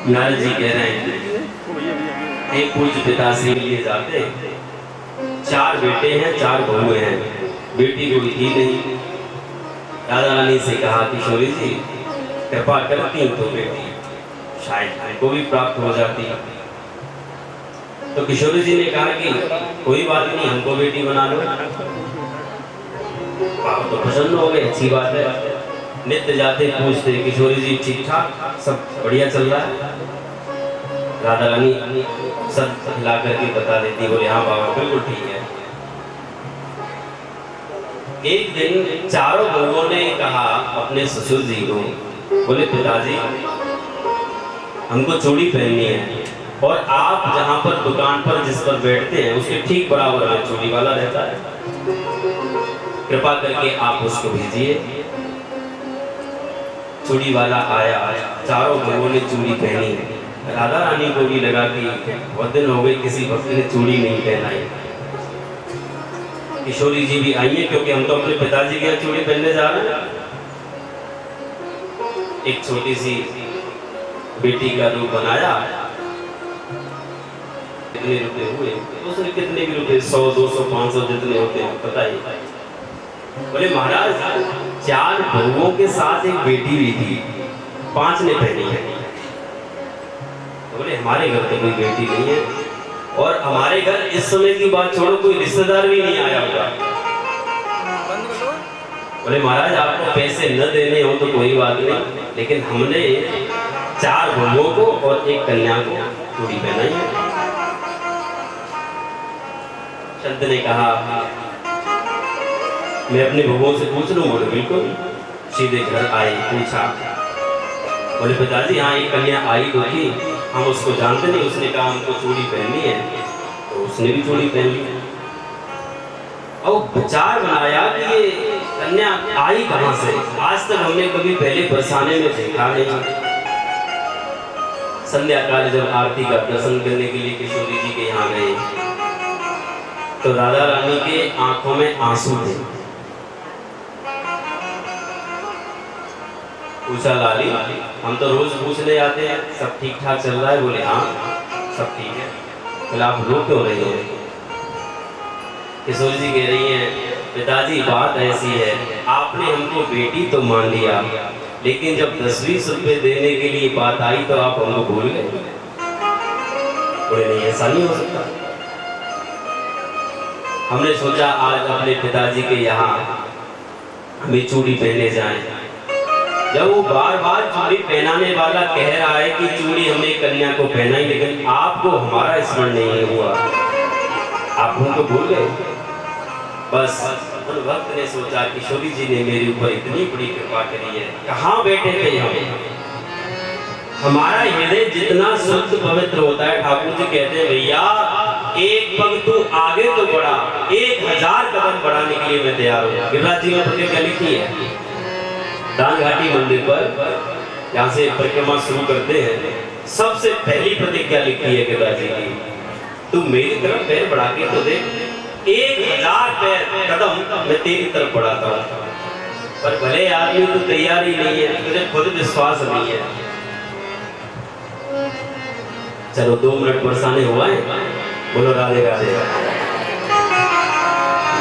Speaker 1: नारद जी कह रहे हैं, एक पूज्य पिताश्री लिए जाते, 4 बेटे हैं 4 बहुएं हैं, बेटी कोई थी नहीं। राधा रानी से कहा किशोरी जी कृपा करती तो बेटी शायद हमको भी प्राप्त हो जाती। तो किशोरी जी ने कहा कि कोई बात नहीं, हमको बेटी बना लो। बाबा तो प्रसन्न हो गए, अच्छी बात है। नित्य जाते पूछते किशोरी जी ठीक ठाक सब बढ़िया चल रहा है? राधा रानी सब ला करके बता देती, बोले हाँ बाबा बिल्कुल ठीक है। एक दिन चारों बहुओं ने कहा अपने ससुर जी को, बोले पिताजी हमको चूड़ी पहननी है और आप जहाँ पर दुकान पर जिस पर बैठते हैं उसके ठीक बराबर में चूड़ी वाला रहता है, कृपा करके आप उसको भेजिए। चूड़ी वाला आया, चारों बहुओं ने चूड़ी पहनी। राधा रानी को भी लगा कि बहुत दिन हो गए किसी भक्त ने चूड़ी नहीं पहनाई। किशोरी जी भी आई है क्योंकि हम तो अपने पिताजी के चूड़ी पहनने जा रहे हैं। एक छोटी सी बेटी का रूप बनाया। कितने रुपए हुए? उसने कितने भी रुपए, 100, 200, 500 जितने होते हैं पता ही। बोले महाराज 4 बहुओं के साथ एक बेटी भी थी, 5 ने पहनी है। बोले हमारे घर तो कोई बेटी नहीं है और हमारे घर इस समय की बात छोड़ो कोई रिश्तेदार भी नहीं आया होगा। बोले महाराज आपको पैसे न देने हो तो कोई बात नहीं, लेकिन हमने 4 बहुओं को और एक कन्या को चूड़ी पहनाई है। संत ने कहा मैं अपने बहुओं से पूछ लूं? बोले बिल्कुल। सीधे घर आई, पूछा, बोले पिताजी हाँ ये कन्या आई तो थी, हम उसको जानते नहीं। उसने कहा हमको चूड़ी पहननी है, तो उसने भी चूड़ी पहन ली। और विचार बनाया कि ये कन्या आई कहाँ से, आज तक हमने कभी पहले बरसाने में देखा नहीं। संध्या काल जब आरती का दर्शन करने के लिए किशोरी जी के यहाँ गए तो राधा रानी के आंखों में आंसू थे। पूछा लाली हम तो रोज पूछने आते हैं सब ठीक ठाक चल रहा है? बोले हाँ सब ठीक है। बोले आप रो क्यों रही हैं? किशोरी जी कह रही हैं पिताजी बात ऐसी है, आपने हमको बेटी तो मान लिया, लेकिन जब 10-20 रुपए देने के लिए बात आई तो आप हमको भूल गए। बोले नहीं ऐसा नहीं हो सकता। हमने सोचा आज अपने पिताजी के यहाँ हमें चूड़ी पहने जाएं। जब वो बार बार चूड़ी पहनाने वाला कह रहा है कि चूड़ी हमने कन्या को पहनाई, लेकिन आपको हमारा स्मरण नहीं हुआ, आप हमको भूल गए। बस उन वक्त ने सोचा किशोरी जी ने मेरे ऊपर इतनी बड़ी कृपा करी है। कहाँ बैठे थे हम? हमारा हृदय जितना शुद्ध पवित्र होता है, ठाकुर जी कहते हैं भैया एक पग तू आगे तो बढ़ा, 1000 कदम बढ़ाने के लिए मैं तैयार हूँ। गिरिराज जी ने प्रतिज्ञा लिखी है दान घाटी मंदिर पर, यहाँ से परिक्रमा शुरू करते हैं, सबसे पहली प्रतिज्ञा लिखी है गिरिराज जी की, तू मेरी तरफ पैर बढ़ा के तो देख, 1000 पैर कदम मैं तेरी तरफ बढ़ाता हूँ। पर भले आदमी तो तैयार ही नहीं है, तुझे खुद विश्वास नहीं है। चलो 2 मिनट बरसाने हुआ है, बोलो राधे राधे।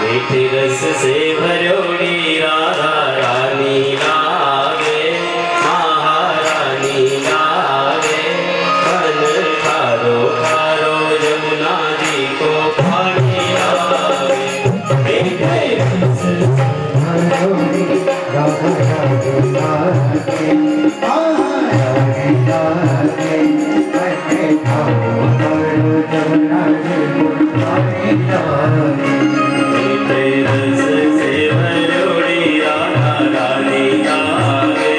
Speaker 1: मीठे रस से भरोड़ी राधा रानी लागे, महारानी लागे, मन खारो खारो यमुना जी को पानी लागे। मीठे रस से भरोड़ी राधा रानी लागे,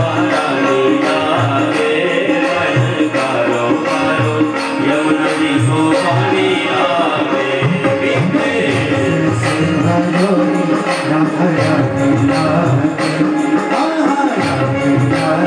Speaker 1: महारानी लागे, मन खारो खारो यमुना जी को पानी लागे।
Speaker 3: Ram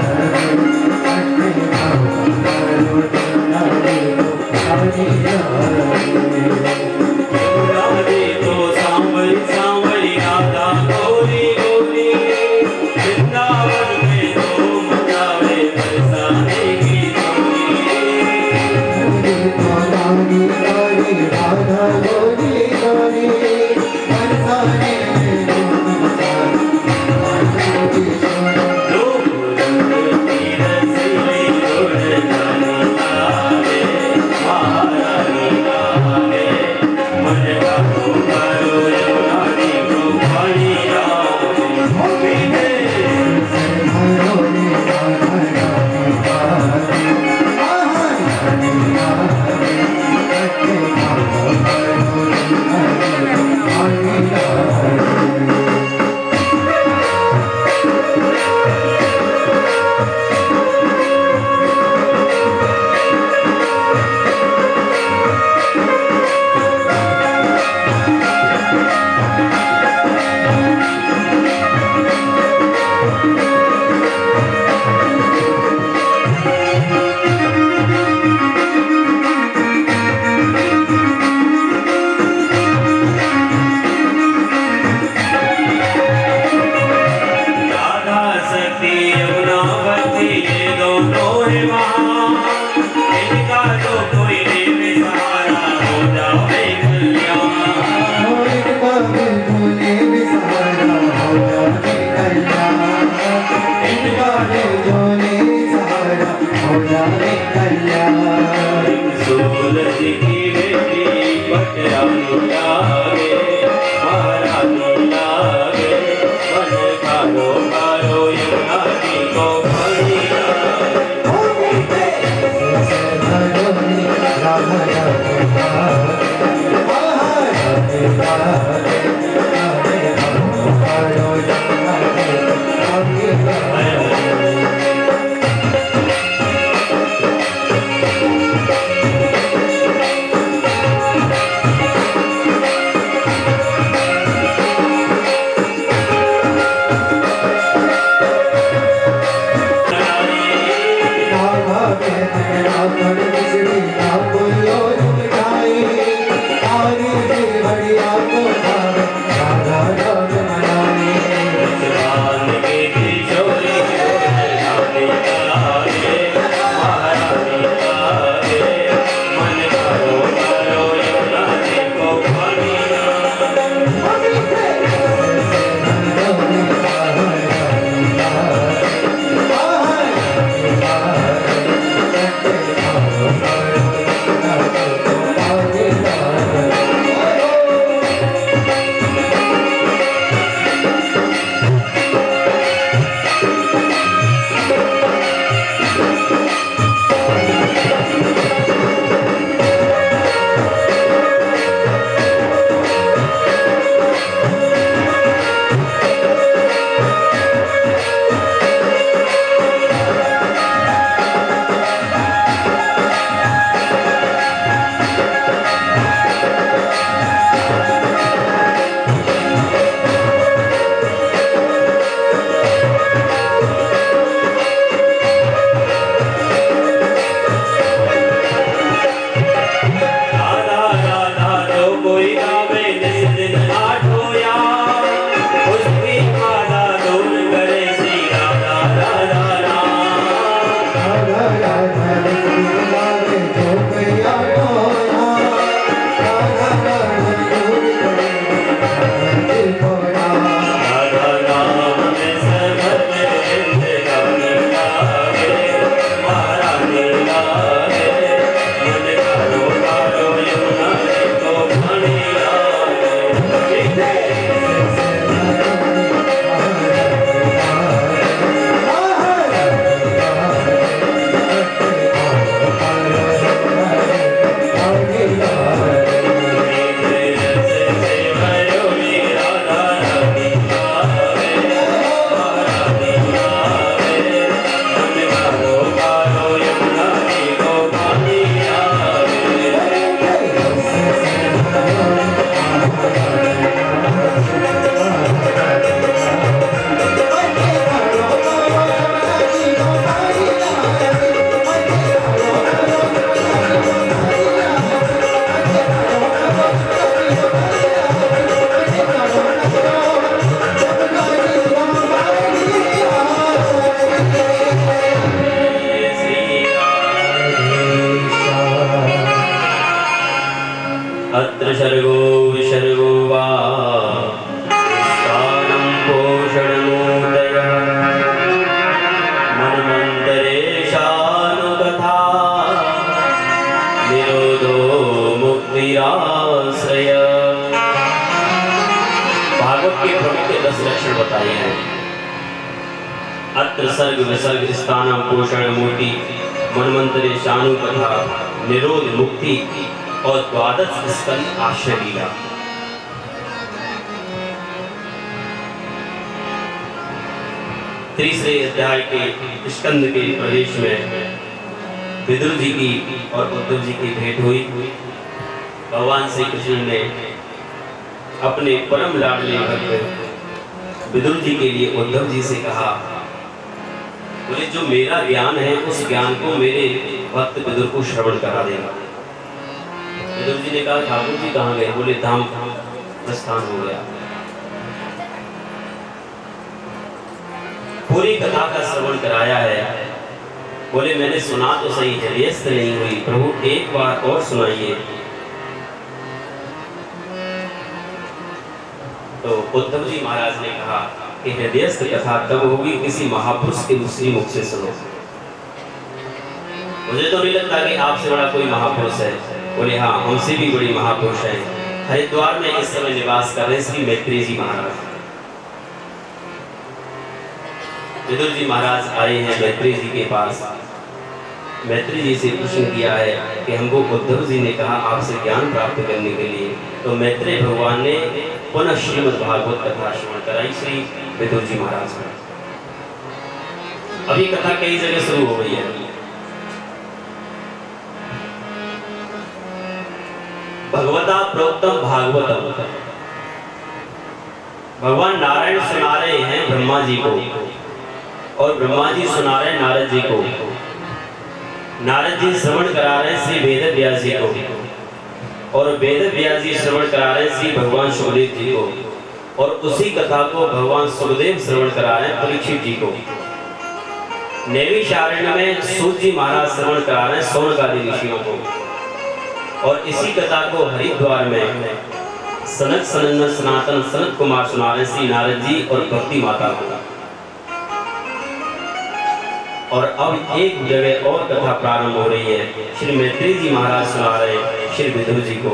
Speaker 1: रहे हैं। अत्र सर्ग विसर्ग स्थानम पोषण मूर्ति मनमंत्रे शानु कथा निरोध मुक्ति और द्वादश स्कंद आश्रय लीला। तीसरे अध्याय के स्कंद के प्रवेश में विदुर जी की और उद्धव जी की भेंट हुई। भगवान श्री कृष्ण ने अपने परम लाडले भक्त विदुर जी के लिए उद्धव जी से कहा, बोले जो मेरा ज्ञान है उस ज्ञान को मेरे भक्त विदुर को श्रवण करा देगा। विदुर जी ने कहा ठाकुर जी कहाँ गए? बोले धाम प्रस्थान हो गया। पूरी कथा का श्रवण कराया है। बोले मैंने सुना तो सही, हृदयस्थ नहीं हुई, प्रभु एक बार और सुनाइए। तो उद्धव जी महाराज ने कहा कि हृदयस्थ कथा तब होगी किसी महापुरुष के दूसरी मुख से सुनो। मुझे तो नहीं लगता कि आपसे बड़ा कोई महापुरुष है। बोले हाँ, हमसे भी बड़ी महापुरुष है। हरिद्वार में इस समय निवास कर रहे श्री मैत्री जी महाराज। विदुर जी महाराज आए हैं मैत्री जी के पास। मैत्री जी से प्रश्न किया है कि हमको उद्धव जी ने कहा आपसे ज्ञान प्राप्त करने के लिए। तो मैत्री भगवान ने पुनः श्रीमद् भागवत कथा श्रवण कराई श्री विदुर जी महाराज को। अभी कथा कई जगह शुरू हो गई है। भगवता प्रोक्तम भागवतम, भगवान नारायण सुना रहे हैं ब्रह्मा जी को और ब्रह्मा जी सुना रहे नारद जी को। नारद जी श्रवण करा रहे श्री वेद व्यास जी को और वेद व्यास जी श्रवण करा रहे श्री भगवान सुखदेव जी को और उसी कथा को भगवान सुखदेव श्रवण करा रहे परीक्षित जी को। नैमिषारण्य में सूत जी महाराज श्रवण करा रहे सौनकादि ऋषियों को और इसी कथा को हरिद्वार में सनक सनंदन सनातन सनत कुमार सुना रहे श्री नारद जी और भक्ति माता को। और अब एक जगह और कथा प्रारंभ हो रही है। श्री मैत्री जी महाराज सुना रहे श्री विदुर जी को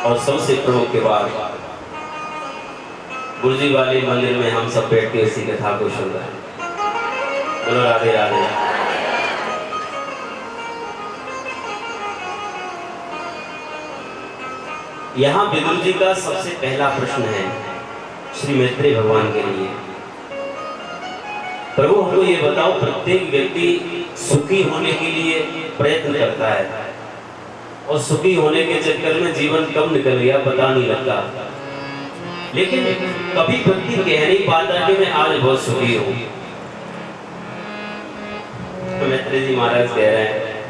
Speaker 1: और सबसे प्रमुख के बाद गुरुजी वाले मंदिर में हम सब बैठ के इसी कथा को सुन रहे हैं। बोलो राधे राधे। यहाँ विदुर जी का सबसे पहला प्रश्न है श्री मैत्री भगवान के लिए, प्रभु हमको ये बताओ, प्रत्येक व्यक्ति सुखी होने के लिए प्रयत्न करता है और सुखी होने के चक्कर में जीवन कब निकल गया पता नहीं लगता। लेकिन कभी व्यक्ति कह नहीं पाता कि मैं आज बहुत सुखी हूँ। तो मैत्री जी महाराज कह रहे हैं,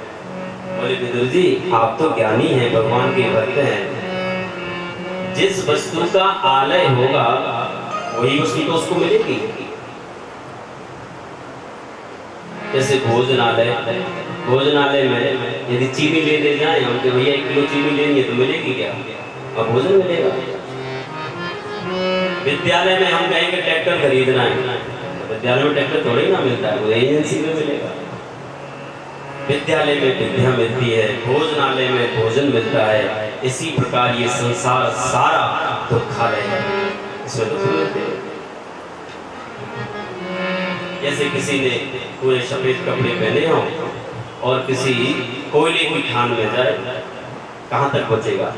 Speaker 1: बोले विदुर जी आप तो ज्ञानी हैं, भगवान के भक्त हैं। जिस वस्तु का आलय होगा वही वस्तु तो उसको मिलेगी। जैसे भोजनालय में यदि चीनी लेने जाए हम कि भैया 1 किलो चीनी लेनी है तो मिलेगी क्या? अब भोजन मिलेगा। विद्यालय में हम कहेंगे ट्रैक्टर खरीदना है तो विद्यालय में ट्रैक्टर थोड़ी ना मिलता है, वो एजेंसी में मिलेगा। विद्यालय में विद्या मिलती है, भोजनालय में भोजन मिलता है। इसी प्रकार ये संसार सारा दुखालय है, इसमें दुख मिलते हैं। जैसे किसी ने पूरे सफेद कपड़े पहने हों और किसी कोयले की खान में जाए, कहां तक बचेगा?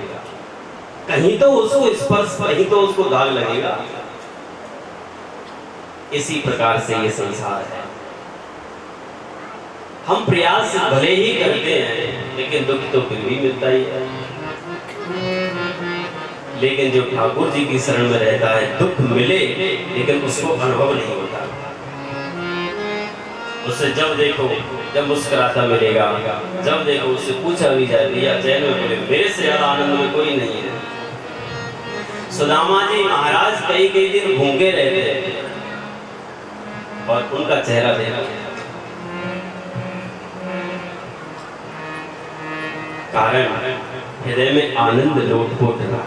Speaker 1: कहीं तो उसको स्पर्श, कहीं तो उसको दाग लगेगा। इसी प्रकार से ये संसार है। हम प्रयास भले ही करते हैं लेकिन दुख तो फिर भी मिलता ही है। लेकिन जो ठाकुर जी की शरण में रहता है दुख मिले लेकिन उसको अनुभव नहीं होता। उससे जब देखो जब मुस्कुराता मिलेगा, जब देखो उससे पूछा भी जाए भैया चैन में, बोले मेरे से ज्यादा आनंद में कोई नहीं है। सुदामा जी महाराज कई दिन भूखे रहते और उनका चेहरा देखा, कारण हृदय में आनंद लोटपोट रहा।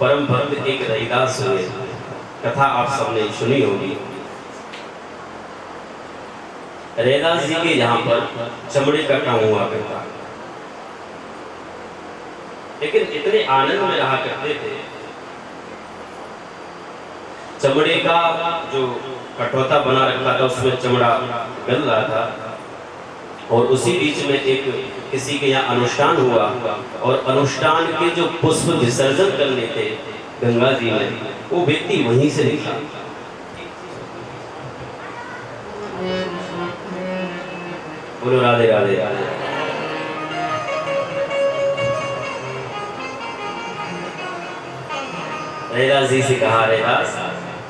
Speaker 1: परम भक्त एक रैदास हुए, कथा आप सबने सुनी होगी। रैदास जी के यहाँ पर चमड़े का काम हुआ करता। लेकिन इतने आनंद में रहा करते थे। चमड़े का जो कठौता बना रखा था उसमें चमड़ा गल रहा था, और उसी बीच में एक किसी के यहाँ अनुष्ठान हुआ, और अनुष्ठान के जो पुष्प विसर्जन करने थे गंगा जी में, वो व्यक्ति वहीं से निकला। बोलो राधे राधे। रैदास जी से कहा, रैदास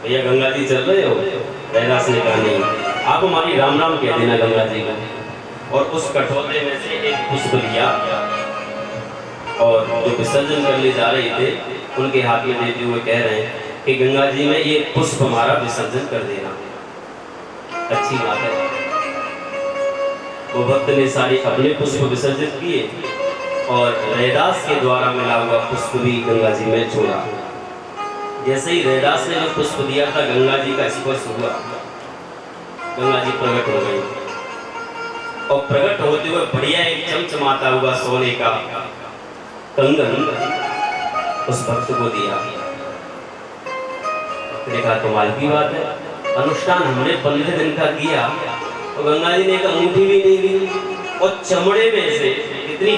Speaker 1: भैया गंगा जी चल रहे हो? रैदास ने कहा नहीं, आप हमारी राम राम कह देना गंगा जी को। और उस कठौते में से एक पुष्प लिया, और जो विसर्जन करने जा रहे थे उनके हाथ में देते हुए कह रहे हैं कि गंगा जी में ये पुष्प हमारा विसर्जन कर देना। अच्छी बात है। वो भक्त ने सारे अपने पुष्प विसर्जित किए, और रैदास के द्वारा मिला हुआ पुष्प भी गंगा जी में छोड़ा। जैसे ही रैदास ने जो पुष्प दिया था, गंगा जी का स्पर्श हुआ, गंगा जी प्रकट हो गई, और प्रकट होते हुए बढ़िया एक चमचमाता हुआ सोने का कंगन उस भक्त को दिया। देखा कमाल की बात है, अनुष्ठान हमने 15 दिन का किया, और गंगा जी ने एक अंगूठी भी नहीं दी, और चमड़े में से इतनी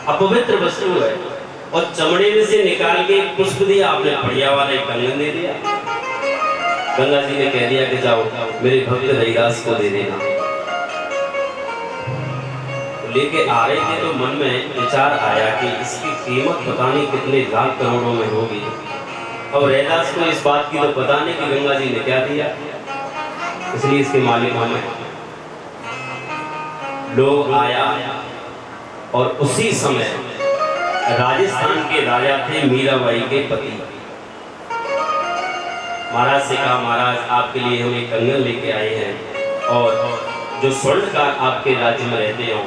Speaker 1: अपवित्र वस्तु है, और चमड़े में से निकाल के एक पुष्प दिया, आपने बढ़िया वाला एक कंगन दे दिया। गंगा जी ने कह दिया कि जाओ मेरे भक्त रैदास को दे देना। लेके आ रहे थे तो मन में विचार आया कि इसकी कीमत पता नहीं कितने लाख करोड़ों में होगी। और रैदास को इस बात की तो पता नहीं कि गंगा जी ने क्या दिया, इसलिए इसके मालिक हमें लोग आया। और उसी समय राजस्थान के राजा थे मीराबाई के पति। महाराज से कहा, महाराज आपके लिए हम एक कंगन लेके आए हैं, और जो स्वर्णकार आपके राज्य में रहते हो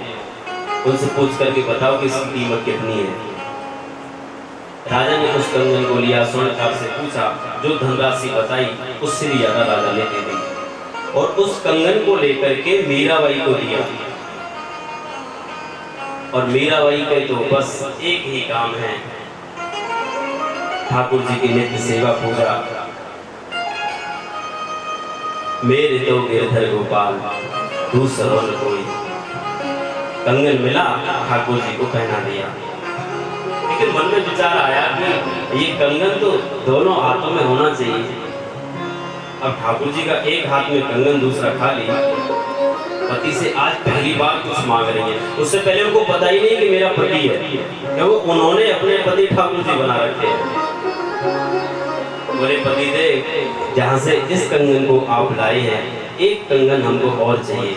Speaker 1: उनसे पूछ करके बताओ कि इसकी कीमत कितनी है। राजा ने उस कंगन को लिया, स्वर्णकार से पूछा, जो धनराशि बताई उससे भी ज्यादा राजा ने दे दी, और उस कंगन को लेकर के मीराबाई को दिया। और मीराबाई के तो बस एक ही काम है, ठाकुर जी की नित्य सेवा पूजा। मेरे तो गिरधर गोपाल तू सर्वन कोई। कंगन मिला, ठाकुर जी को पहना दिया। लेकिन मन में विचार आया कि ये कंगन तो दोनों हाथों में होना चाहिए। अब ठाकुर जी का एक हाथ में कंगन, दूसरा खाली। पति से आज पहली बार कुछ मांग रही है, उससे पहले उनको पता ही नहीं कि मेरा पति है, क्योंकि उन्होंने अपने पति ठाकुर जी बना रखे हैं। बोले पति देव, जहाँ से इस कंगन को आप लाए हैं, एक कंगन हमको और चाहिए।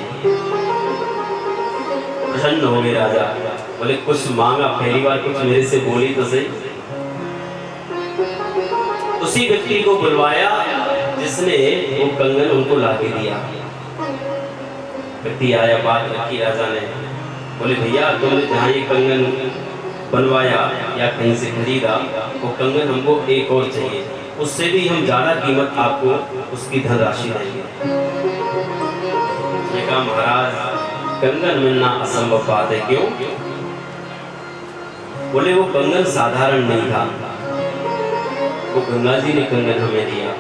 Speaker 1: प्रसन्न हो गए राजा, बोले कुछ मांगा, पहली बार कुछ मेरे से बोली तो सही। उसी व्यक्ति को बुलवाया जिसने वो कंगन उनको लाके दिया। व्यक्ति आया, बात रखी राजा ने, बोले भैया तुमने जहाँ ये कंगन बनवाया या कहीं से खरीदा, वो कंगन हमको एक और चाहिए, उससे भी हम ज्यादा कीमत आपको उसकी धनराशि देंगे। उसने कहा महाराज कंगन मिलना असंभव बात है। क्यों? बोले वो कंगन साधारण नहीं था, वो गंगा जी ने कंगन हमें दिया।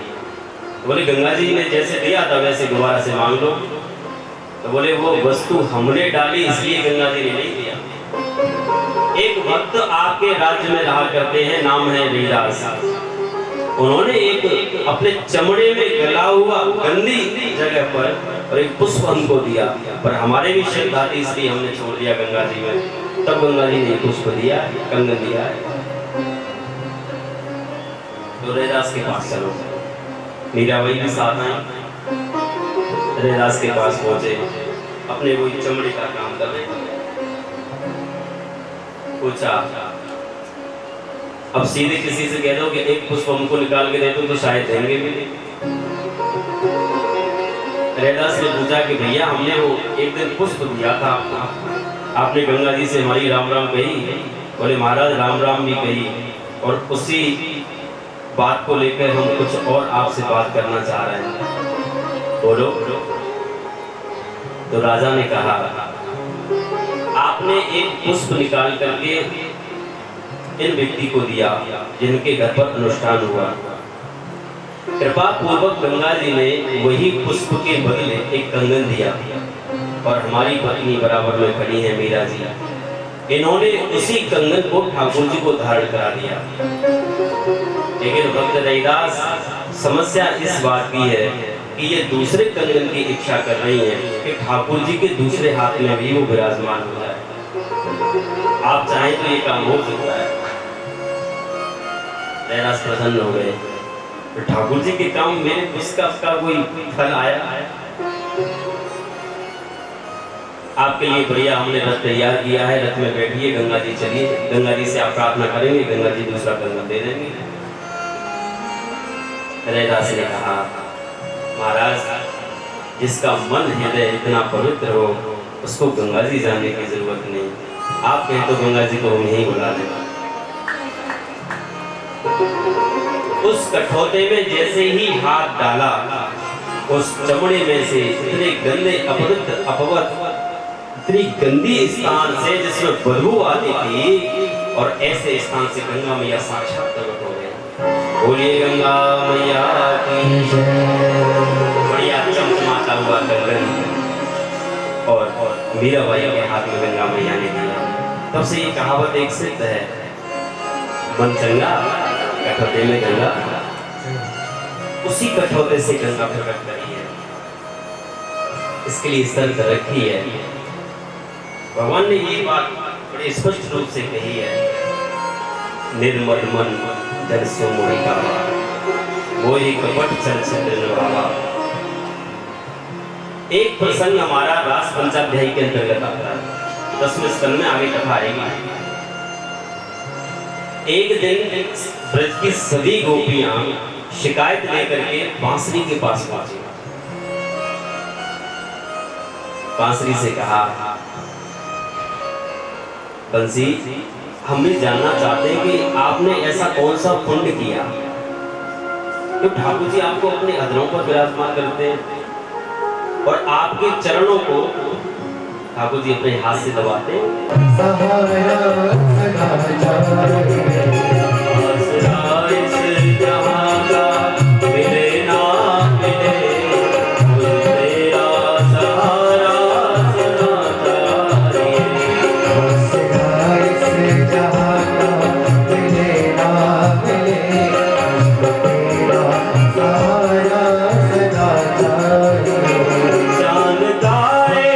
Speaker 1: बोले गंगा जी ने जैसे दिया था वैसे दोबारा से मांग लो। तो बोले वो वस्तु हमने डाली इसलिए गंगा जी ने नहीं दिया। एक भक्त आपके राज्य में रहा करते हैं, नाम है रैदास। उन्होंने एक अपने चमड़े में गला हुआ गंदी जगह पर और एक पुष्प हमको दिया, पर हमारे भी श्रद्धा थी इसलिए हमने छोड़ दिया गंगा जी में। तब गंगा जी ने पुष्प दिया, कंगन दिया है। तो रैदास के पास चलो, मीराबाई के साथ आई। रैदास के पास पहुंचे, अपने वो चमड़े का काम कर रहे। पूछा, अब सीधे किसी से कह दो कि एक पुष्प हमको निकाल के दे दो तो शायद देंगे भी नहीं। रैदास ने पूछा कि भैया हमने वो एक दिन पुष्प दिया था आपने गंगा जी से हमारी राम राम कही। बोले महाराज राम राम भी कही, और उसी बात को लेकर हम कुछ और आपसे बात करना चाह रहे हैं। बोलो। तो राजा ने कहा आपने एक पुष्प निकाल करके इन व्यक्ति को दिया जिनके घर पर अनुष्ठान हुआ। कृपा पूर्वक गंगा जी ने वही पुष्प के बदले एक कंगन दिया और हमारी पत्नी बराबर में खड़ी है मीरा जी, इन्होंने उसी कंगन को ठाकुर जी को धारण करा दिया। लेकिन भक्त रैदास समस्या इस बात की है कि ये दूसरे कंगन की इच्छा कर रही हैं कि ठाकुर जी के दूसरे हाथ में भी वो विराजमान हो जाए। आप चाहें तो ये काम हो सकता है। रैदास प्रसन्न हो गए, तो ठाकुर जी के काम में उसका कोई फल आया। आपके लिए बढ़िया हमने रथ तैयार किया है, रथ में बैठिए, गंगा जी चलिए, गंगा जी से आप प्रार्थना करेंगे, गंगा जी दूसरा कंगन दे देंगे। रैदास ने कहा, महाराज जिसका मन हृदय इतना पवित्र हो उसको गंगा जी जाने की जरूरत नहीं, आप कहें तो गंगा जी को हम यहीं बुला लें। उस कठौते में जैसे ही हाथ डाला, उस चमड़े में से इतने गंदे अपवित्र अपवत इतनी गंदी स्थान से जिसमें बदबू आती थी, और ऐसे स्थान से गंगा मैया साक्षात प्रकट हो गए। बोलिए गंगा मैया की जय। बढ़िया चमचमाता हुआ कंगन और मीराबाई के हाथ में गंगा मैया ने दिया। तब से ये कहावत एक सिद्ध है, मन चंगा कठौते में गंगा। उसी कठौते से गंगा प्रकट करी है, इसके लिए शर्त रखी है। भगवान ने ये बात बड़े स्पष्ट रूप से कही है, निर्मल मन जन सो मोहि गावा, वो एक कपट चलचित्र निभावा। एक प्रसंग हमारा रास पंचाध्यायी के अंतर्गत आता है, 10वें स्कंद में आगे कथा आएगी। एक दिन ब्रज की सभी गोपियां शिकायत लेकर के बांसुरी के पास पहुंची। बांसुरी से कहा, बंसी हम भी जानना चाहते हैं कि आपने ऐसा कौन सा पुण्य किया तो ठाकुर जी आपको अपने अधरों पर विराजमान करते हैं और आपके चरणों को ठाकुर जी अपने हाथ से दबाते हैं।
Speaker 3: जानता रे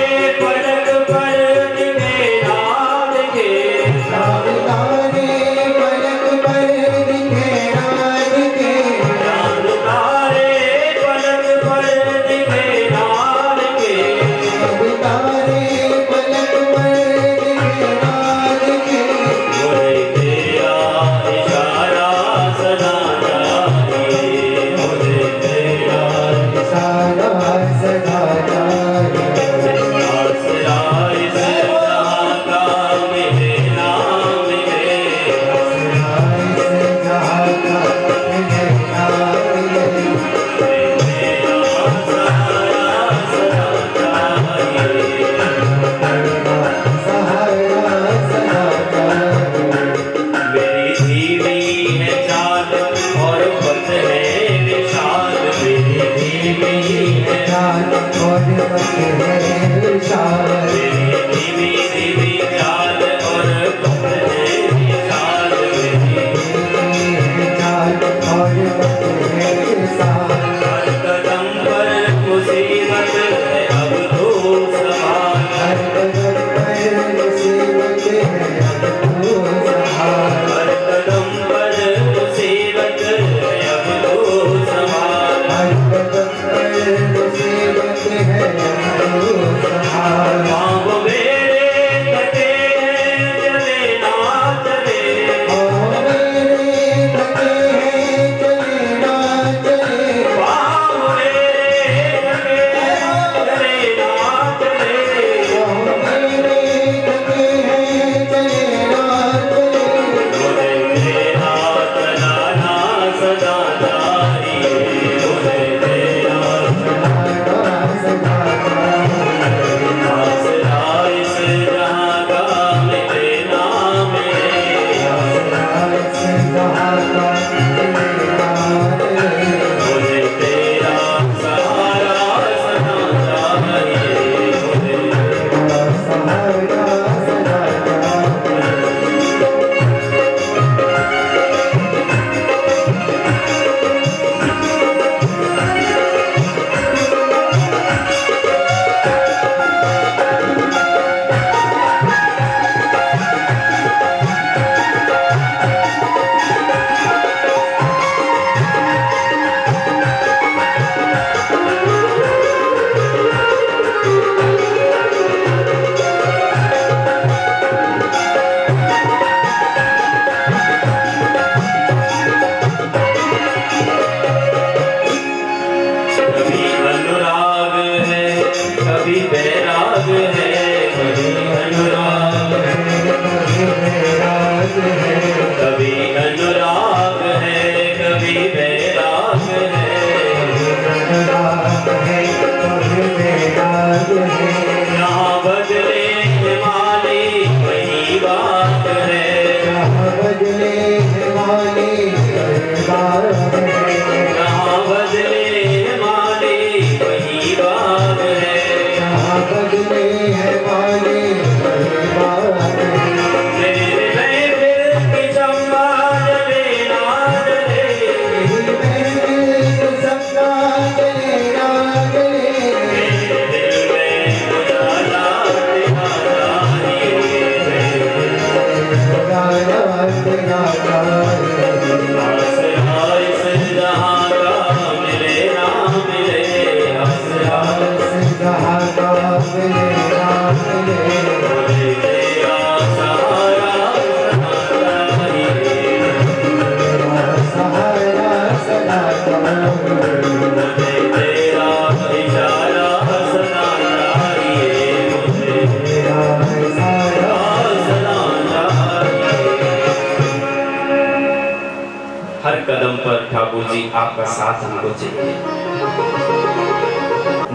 Speaker 1: हर कदम पर ठाकुर जी आपका साथ हमको चाहिए।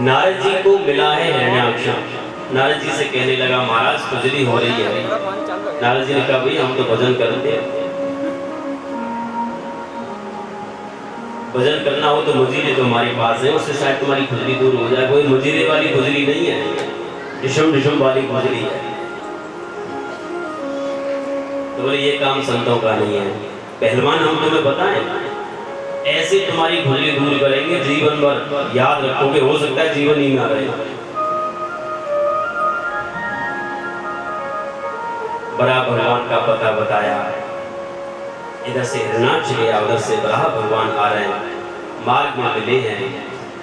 Speaker 1: नारद जी को मिला है हिरण्याक्ष। नारद जी से कहने लगा महाराज खुजली हो रही है। नारद जी ने कहा भाई हम तो भजन करते हैं, भजन करना हो तो मुजीरे तुम्हारे पास है, उससे शायद तुम्हारी खुजली दूर हो जाए। कोई मुजीरे वाली खुजली नहीं है, डिशम डिशम वाली खुजली है। तो बोले ये काम संतों का नहीं है। पहलवान हम तुम्हें बताएं, ऐसे तुम्हारी खुजली दूर करेंगे, जीवन भर याद रखोगे, हो सकता है जीवन ही ना रहे। बड़ा भगवान का पता बताया, इधर से हिरण्याक्ष गया, उधर से बड़ा भगवान आ रहे हैं, मार्ग में मिले हैं,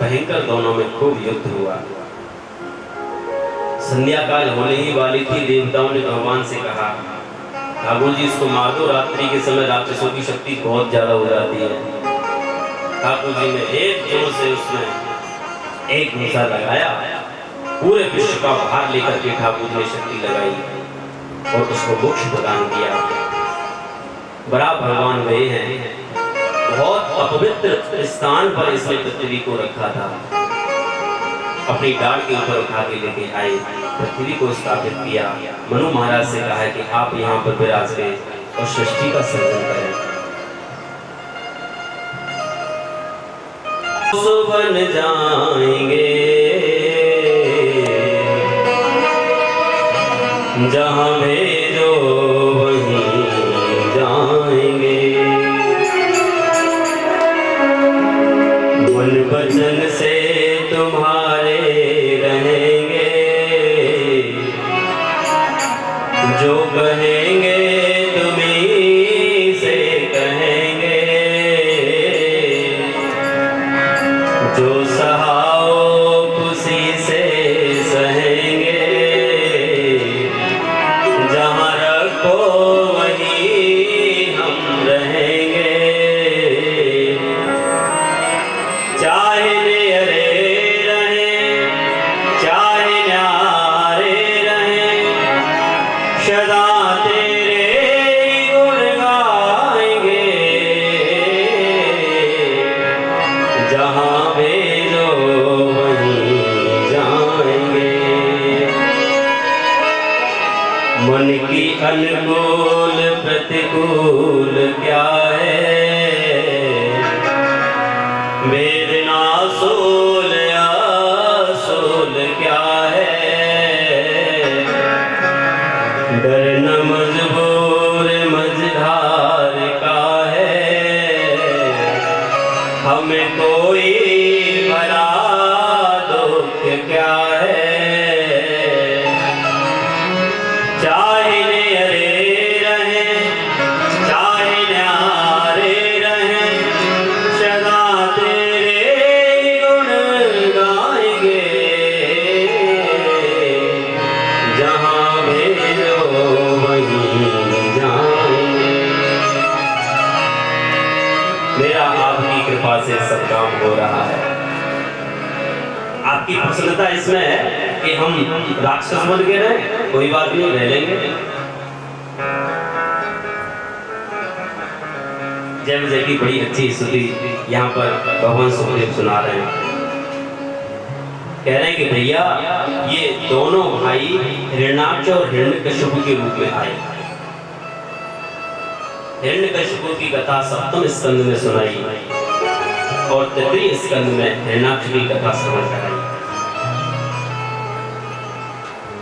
Speaker 1: भयंकर दोनों में खूब युद्ध हुआ। संध्या काल होने ही वाली थी, देवताओं ने भगवान से कहा ठाकुर जी इसको मार दो, रात्रि के समय राक्षसों की शक्ति बहुत ज्यादा हो जाती है। ठाकुर जी ने एक जोर से उसमें एक घूसा लगाया, पूरे विश्व का भार लेकर के ठाकुर ने शक्ति लगाई और उसको मोक्ष प्रदान किया। बड़ा भगवान वे हैं, बहुत अपवित्र स्थान पर इसने पृथ्वी को रखा था, अपनी डाल के ऊपर उठा के लेके आए, पृथ्वी को स्थापित किया। मनु महाराज से कहा है कि आप यहाँ पर विराज गए और सृष्टि का सर्जन करें। बन जाएंगे जहाँ भेजो वहीं जाएंगे, मन वचन से तुम्हारे रहेंगे, जो कहेंगे तुम्हीं से कहेंगे, जो सहाओ खुशी से सहेंगे, जहाँ रखो वहीं हम रहेंगे, चाहे न्यारे रहें चाहे न्यारे रहें, सदा तेरे गुण गाएंगे, जहाँ भेजो वहीं जाएंगे। मन की अनुकूल प्रतिकूल क्या है, वेदना सोल असोल क्या है, डर न मजबूर मझधार का है, हमें कोई बड़ा दुख क्या है, चाहे न्यारे रहें चाहे न्यारे रहें, सदा तेरे गुण गाएंगे, जहाँ भेजो वहीं जाएंगे। मेरा आपकी कृपा से सब काम हो रहा है। आपकी प्रसन्नता इसमें है कि हम राक्षस बन के रहे, कोई बात नहीं, रह लेंगे। जय विजय की बड़ी अच्छी स्तुति यहाँ पर भगवान सुखदेव सुना रहे हैं। कह रहे हैं कि भैया ये दोनों भाई हिरण्याक्ष और हिरण्यकशिपु के रूप में आए। हिरण्यकशिपु की कथा सप्तम स्कंद में सुनाई और तृतीय स्कंद में हिरण्याक्ष की कथा श्रवण कराई।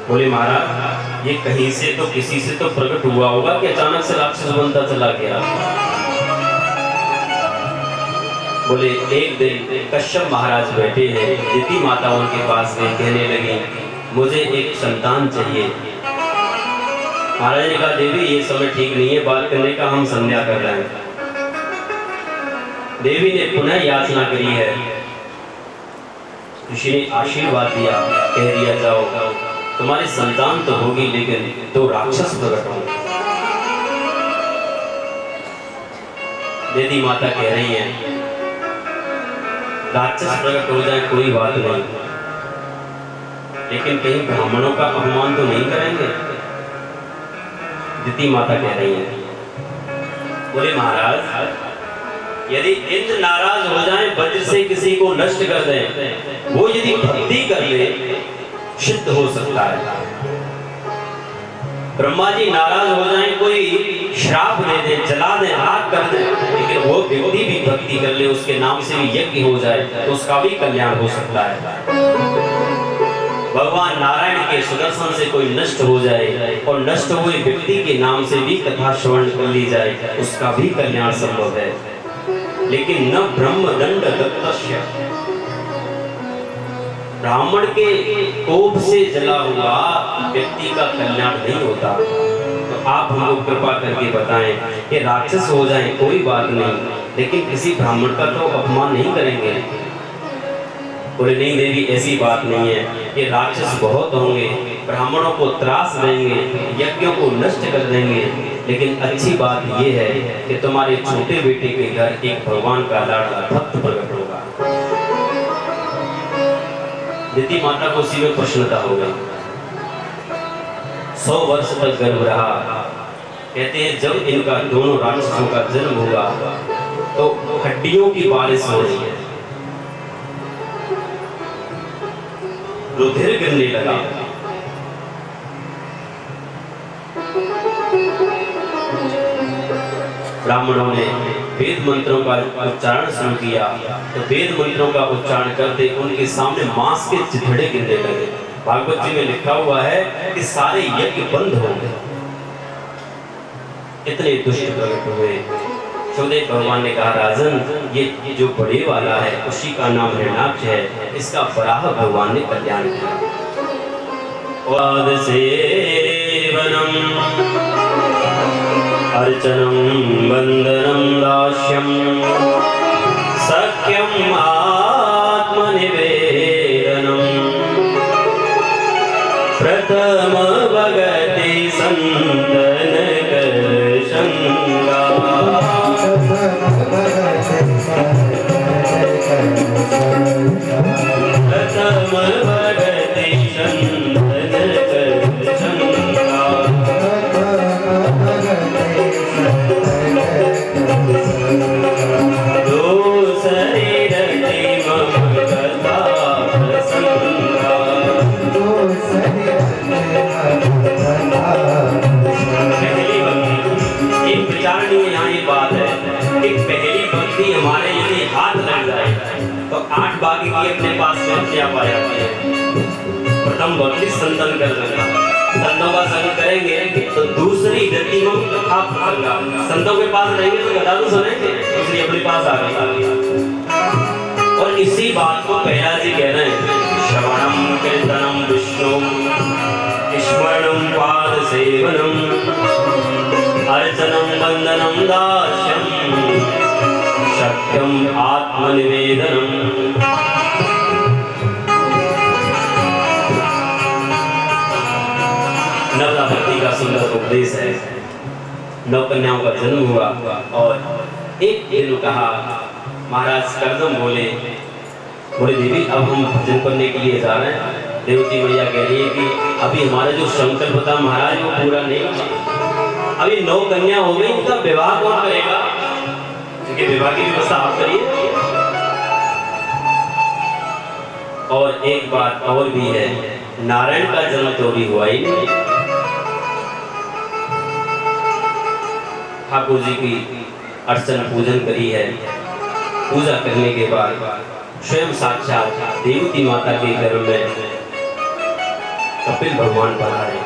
Speaker 1: बोले महाराज ये कहीं से तो किसी से तो प्रकट हुआ होगा कि अचानक से राक्षस बनता चला गया। बोले एक दिन कश्यप महाराज बैठे हैं, दिति माता उनके पास में कहने लगी मुझे एक संतान चाहिए। महाराज ने कहा देवी ये समय ठीक नहीं है बात करने का, हम संध्या कर रहे हैं। देवी ने पुनः याचना करी है। ऋषि ने आशीर्वाद दिया, कह दिया जाओ तुम्हारी संतान तो होगी लेकिन दो राक्षस प्रकट होंगे। देवी माता कह रही है राक्षस प्रकट हो जाए कोई बात नहीं, लेकिन कहीं ब्राह्मणों का अपमान तो नहीं करेंगे। दिति माता कह रही है, बोले महाराज यदि इंद्र नाराज हो जाएं, वज्र से किसी को नष्ट कर दें, वो यदि भक्ति कर ले सिद्ध हो सकता है। ब्रह्मा जी नाराज हो जाएं, कोई श्राप दे दे, जला दे, राख कर दे, लेकिन वो व्यक्ति भी भक्ति कर ले, उसके नाम से भी यज्ञ हो जाए तो उसका भी कल्याण हो सकता है। भगवान नारायण के सुदर्शन से कोई नष्ट हो जाए और नष्ट हुए व्यक्ति के नाम से भी कथा श्रवण कर ली जाए, उसका भी कल्याण संभव है। लेकिन न ब्रह्मदंड दत्तस्य, ब्राह्मण के कोप से जला हुआ व्यक्ति का कल्याण नहीं होता। तो आप हमको कृपा करके बताएं कि राक्षस हो जाए कोई बात नहीं, लेकिन किसी ब्राह्मण का तो अपमान नहीं करेंगे। बोले नहीं देवी ऐसी बात नहीं है, ये राक्षस बहुत होंगे, ब्राह्मणों को त्रास देंगे, यज्ञों को नष्ट कर देंगे, लेकिन अच्छी बात यह है कि तुम्हारे छोटे बेटे के घर एक भगवान का लाडला भक्त प्रकट होगा। दिति माता को उसी में प्रसन्नता हो गई। 100 वर्ष तक गर्भ रहा। कहते हैं जब इनका दोनों राक्षसों का जन्म हुआ तो हड्डियों की बारिश हो रही है, रुधिर गिरने लगा। ब्राह्मणों ने वेद मंत्रों का उच्चारण शुरू किया तो वेद मंत्रों का उच्चारण करते उनके सामने मांस के चिथड़े गिरने लगे। भागवत जी में लिखा हुआ है कि सारे यज्ञ बंद हो गए, इतने दुष्ट प्रकट हुए। सुखदेव भगवान ने कहा राजन ये जो बड़े वाला है उसी का नाम हिरण्याक्ष है, इसका वराह भगवान ने कल्याण किया। वाद सेवनम अर्चनम वंदनम दास्यम सख्यम आत्मनिवेदनम प्रथम भगति संतन शंगा प्रथम भगति संतन शंगा दूसरी रति मम कथा प्रसंगा। एक विचारणीय यहाँ ये बात है कि पहली भक्ति हमारे यदि हाथ लग जाए तो 8 बाकी की अपने पास में क्या पा जाती है। प्रथम भक्ति संतन कर देना, संतों का संग करेंगे तो दूसरी गति में कथा प्रसंगा। संतों के पास रहेंगे तो कथा तो सुनेंगे, इसलिए अपने पास आ गए। और इसी बात को पहला जी कह रहे हैं श्रवणम कीर्तनम विष्णु स्मरणम पाद सेवनम अर्चनम वंदनम दास्यम शक्यम आत्मनिवेदनम। नवदा भक्ति का सुंदर उपदेश है। 9 कन्याओं का जन्म हुआ और एक दिन कहा महाराज करदम बोले देवी अब हम भजन करने के लिए जा रहे हैं। देवती मैया कह रही है कि अभी हमारा जो संकल्प था महाराज वो पूरा नहीं हुआ, अभी 9 कन्या हो गई, इनका विवाह कौन करेगा, क्योंकि विवाह की व्यवस्था आप करिए। और एक बात और भी है, नारायण का जन्म तो अभी हुआ ही नहीं। ठाकुर जी की अर्चन पूजन करी है, पूजा करने के बाद स्वयं साक्षात देवती माता के गर्भ में कपिल भगवान पधारे।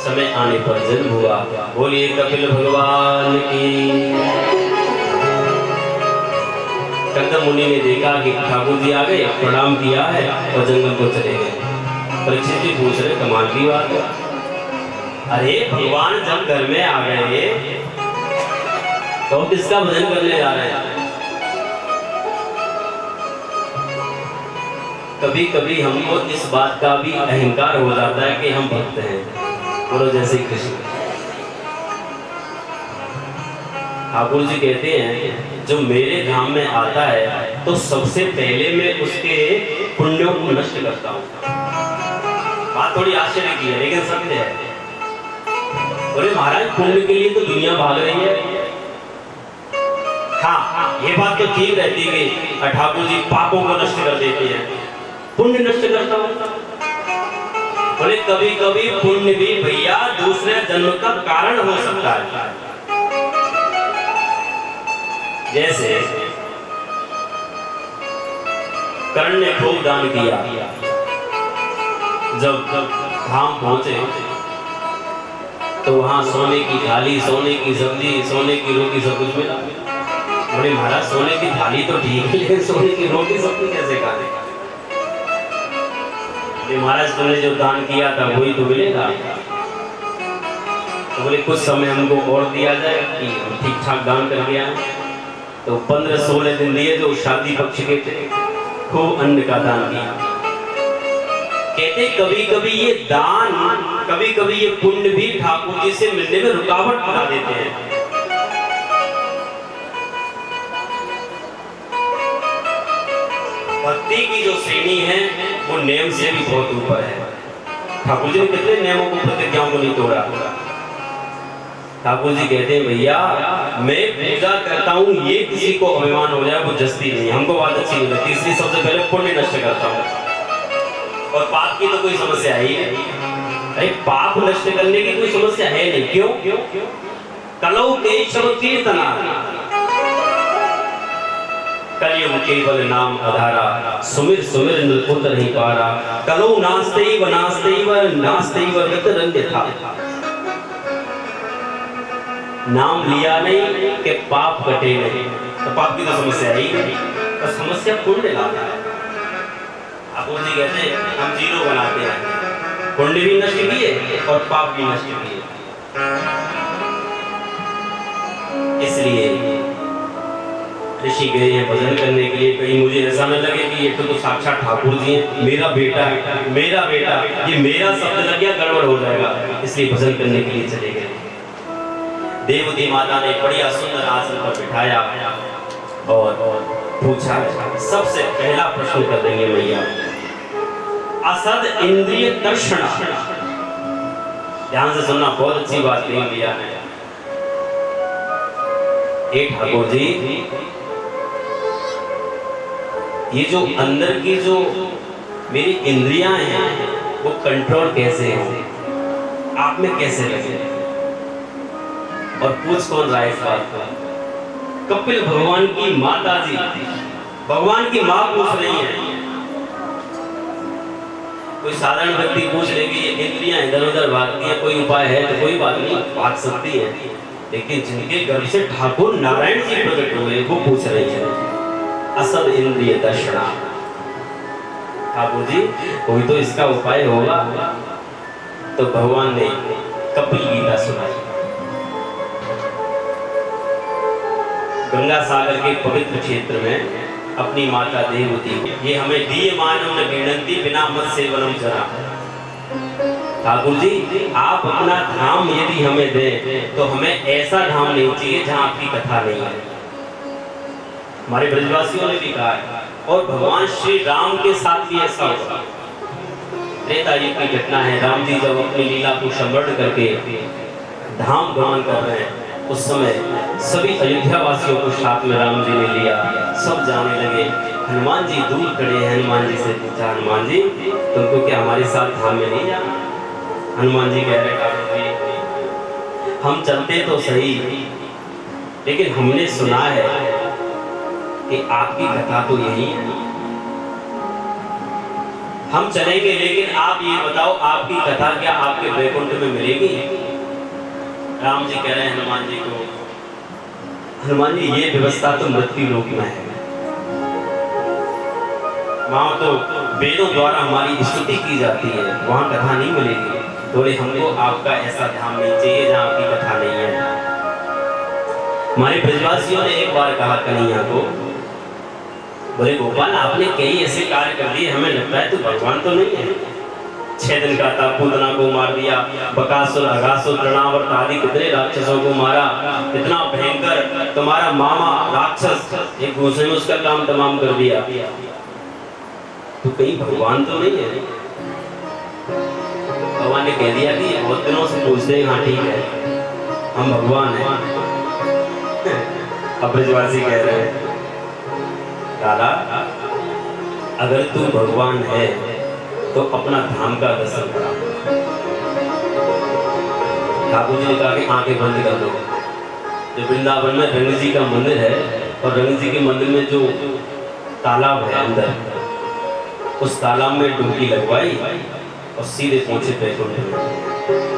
Speaker 1: समय आने पर जन्म हुआ। बोलिए कपिल भगवान की। करदम मुनि ने देखा कि ठाकुर जी आ गए, प्रणाम किया है और जंगल को चले गए। परीक्षित जी पूछ रहे कमाल की बात है, अरे भगवान जब घर में आ गए तो किसका भजन करने जा रहे हैं? कभी कभी हमको इस बात का भी अहंकार हो जाता है कि हम भक्त हैं। बोलो जैसे कृष्ण। ठाकुर जी कहते हैं जो मेरे धाम में आता है तो सबसे पहले मैं उसके पुण्यों को नष्ट करता हूँ। बात थोड़ी आश्चर्य की है लेकिन सत्य है। बोले महाराज पुण्य के लिए तो दुनिया भाग रही है। हाँ ये बात तो ठीक रहती है कि ठाकुर जी पापों को नष्ट कर देते हैं, पुण्य नष्ट करता हूँ। बोले कभी कभी पुण्य भी भैया दूसरे जन्म का कारण हो सकता है। जैसे कर्ण ने खूब दान किया, जब धाम पहुंचे तो वहां सोने की थाली, सोने की सब्जी, सोने की रोटी सब कुछ मिला। बोले महाराज सोने की थाली तो ठीक है लेकिन सोने की रोटी सब्जी कैसे खाने? महाराज तुमने जो दान किया था वही तो मिलेगा। तो बोले कुछ समय हमको और दिया जाए कि हम ठीक ठाक दान कर दिया। तो 15-16 दिन दिए जो शादी पक्ष के थे, खूब अन्न का दान किया। कहते कभी कभी ये दान, कभी कभी ये पुण्य भी ठाकुर जी से मिलने में रुकावट बना देते हैं। भक्ति की जो श्रेणी है वो नियम से भी बहुत ऊपर है। ठाकुर जी ने कितने नियमों को, प्रतिज्ञाओं को नहीं तोड़ा। ठाकुर जी कहते हैं भैया मैं पूजा करता हूँ, ये किसी को अभिमान हो जाए वो जस्ती नहीं, हमको बात अच्छी नहीं लगती, इसलिए सबसे पहले पुण्य नष्ट करता हूँ। और पाप की तो कोई समस्या है ही नहीं। अरे पाप नष्ट करने की कोई समस्या है नहीं। क्यों? कलौ केशव कीर्तना, कलयुग केवल नाम आधारा, सुमिर सुमिर नृपुत नहीं पारा, कलौ नास्तेव नास्तेव नास्तेव गत रंग था। नाम लिया नहीं कि पाप कटे नहीं, तो पाप की तो समस्या ही नहीं, तो समस्या पुण्य लाता है। ठाकुर जी कहते हैं हम जीरो बनाते हैं, पुण्य भी नष्ट किए और पाप भी नष्ट किए। इसलिए ऋषि गए हैं भजन करने के लिए। कहीं मुझे ऐसा न लगे कि ये तो साक्षात ठाकुर जी हैं, मेरा बेटा है, मेरा बेटा, ये मेरा शब्द लग गया गड़बड़ हो जाएगा, इसलिए भजन करने के लिए चले गए। देवती माता ने बढ़िया सुंदर आसन पर बिठाया और पूछा, सबसे पहला प्रश्न कर देंगे मैया, असद इंद्रिय दर्शना। ध्यान से सुनना, बहुत अच्छी बात कही भैया ने। हे ठाकुर जी, ये जो अंदर की जो मेरी इंद्रियां हैं वो कंट्रोल कैसे हो, आप में कैसे लगे? और पूछ कौन रहा है इस बात को? कपिल भगवान की माता जी, भगवान की मां पूछ रही है। कोई साधारण व्यक्ति पूछ लेगी ये इंद्रियां इधर उधर भागती है, कोई उपाय है तो कोई बात नहीं, भाग सकती है। लेकिन जिनके गर्भ से ठाकुर नारायण जी प्रकट हुए वो पूछ रही है, असद इंद्रिय दर्शना। ठाकुर जी कोई तो इसका उपाय होगा। तो भगवान ने कपिल गीता सुनाई। गंगा सागर के पवित्र क्षेत्र में अपनी माता देवती, ये हमें दिए मानव न गिणंती बिना मत सेवनम जरा। ठाकुर जी आप अपना धाम यदि हमें दें तो हमें ऐसा धाम नहीं चाहिए जहां आपकी कथा नहीं है। हमारे ब्रजवासियों ने भी कहा है, और भगवान श्री राम के साथ भी ऐसा होगा। त्रेता युग की घटना है, राम जी जब अपनी लीला को संवर्ण करके धाम गमन कर रहे हैं, उस समय सभी अयोध्या वासियों को साथ में राम जी ने लिया। सब जाने लगे, हनुमान जी दूर खड़े हैं। हनुमान जी से पूछा, हनुमान जी तुमको क्या हमारे साथ धाम में नहीं जाना? हनुमान जी कह रहे हम चलते तो सही, लेकिन हमने सुना है कि आपकी कथा तो यही है। हम चलेंगे, लेकिन आप ये बताओ आपकी कथा क्या आपके वैकुंठ में मिलेगी? राम जी कह रहे हैं हनुमान जी को, हनुमान जी ये व्यवस्था तो मृत्यु लोक में है, वहां तो वेदों द्वारा हमारी स्तुति की जाती है, वहां कथा नहीं मिलेगी। बोले हमको आपका ऐसा धाम नहीं चाहिए जहाँ आपकी कथा नहीं है। हमारे ब्रजवासियों ने एक बार कहा कन्हैया को, बोले गोपाल आपने कई ऐसे कार्य कर दिए, हमें लगता है तू भगवान तो नहीं है। 6 दिन का था, पूतना को मार दिया, बकासुर, अगासुर, तृणावर्त आदि कितने राक्षसों को मारा, इतना भयंकर तुम्हारा मामा राक्षस एक घूसे में उसका काम तमाम कर दिया, तो कहीं भगवान तो नहीं है। भगवान ने कह दिया कि बहुत दिनों से पूछते हैं, हाँ ठीक है हम भगवान हैं। अब ब्रजवासी कह रहे हैं लाला अगर तू भगवान है तो अपना धाम का दर्शन करा। ठाकुर जी ने कहा कि आंखें बंद कर दो। जो वृंदावन में रंग जी का मंदिर है और रंग जी के मंदिर में जो तालाब है अंदर, उस तालाब में डुबकी लगवाई और सीधे पहुंचे बैकुंठ में।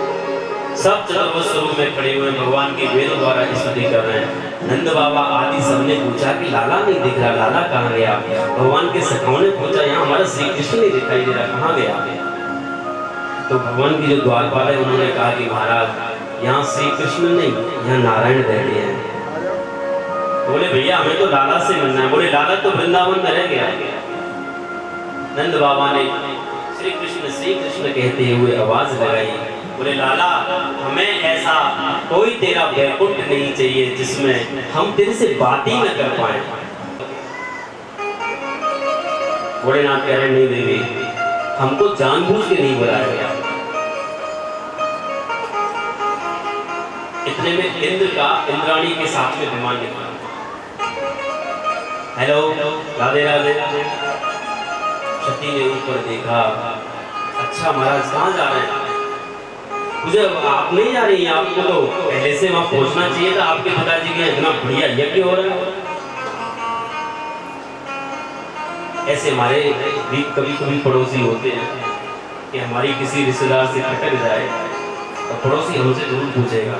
Speaker 1: सब चतुर्भुज स्वरूप में खड़े हुए भगवान के वेदों द्वारा स्तुति कर रहे हैं। नंद बाबा आदि सबने पूछा कि लाला नहीं दिख रहा, लाला कहाँ गया? भगवान के सखाओं ने पूछा यहाँ हमारा श्री कृष्ण नहीं दिखाई दे रहा, कहाँ गया? तो भगवान की जो द्वारपाल है उन्होंने कहा कि महाराज यहाँ श्री कृष्ण नहीं, यहाँ नारायण बैठे हैं। बोले भैया हमें तो लाला से मिलना है। बोले लाला तो वृंदावन में रह गया। नंद बाबा ने श्री कृष्ण कहते हुए आवाज लगाई, बोले लाला हमें ऐसा कोई तेरा बैकुंठ नहीं चाहिए जिसमें हम तेरे से बात ही न कर पाए। भोलेनाथ कह रहे नहीं देवी, हमको जानबूझ के नहीं बुलाया गया। इतने में इंद्र का इंद्राणी के साथ में विमान निकला। हेलो राधे राधे। सती ने ऊपर देखा, अच्छा महाराज कहाँ जा रहे हैं? मुझे आप नहीं जा रही हैं, आपको तो पहले से वहां पहुंचना चाहिए था, आपके पिताजी के इतना बढ़िया यज्ञ हो रहा है। ऐसे हमारे भी कभी कभी पड़ोसी होते हैं कि हमारी किसी रिश्तेदार से खटक जाए तो पड़ोसी हमसे जरूर पूछेगा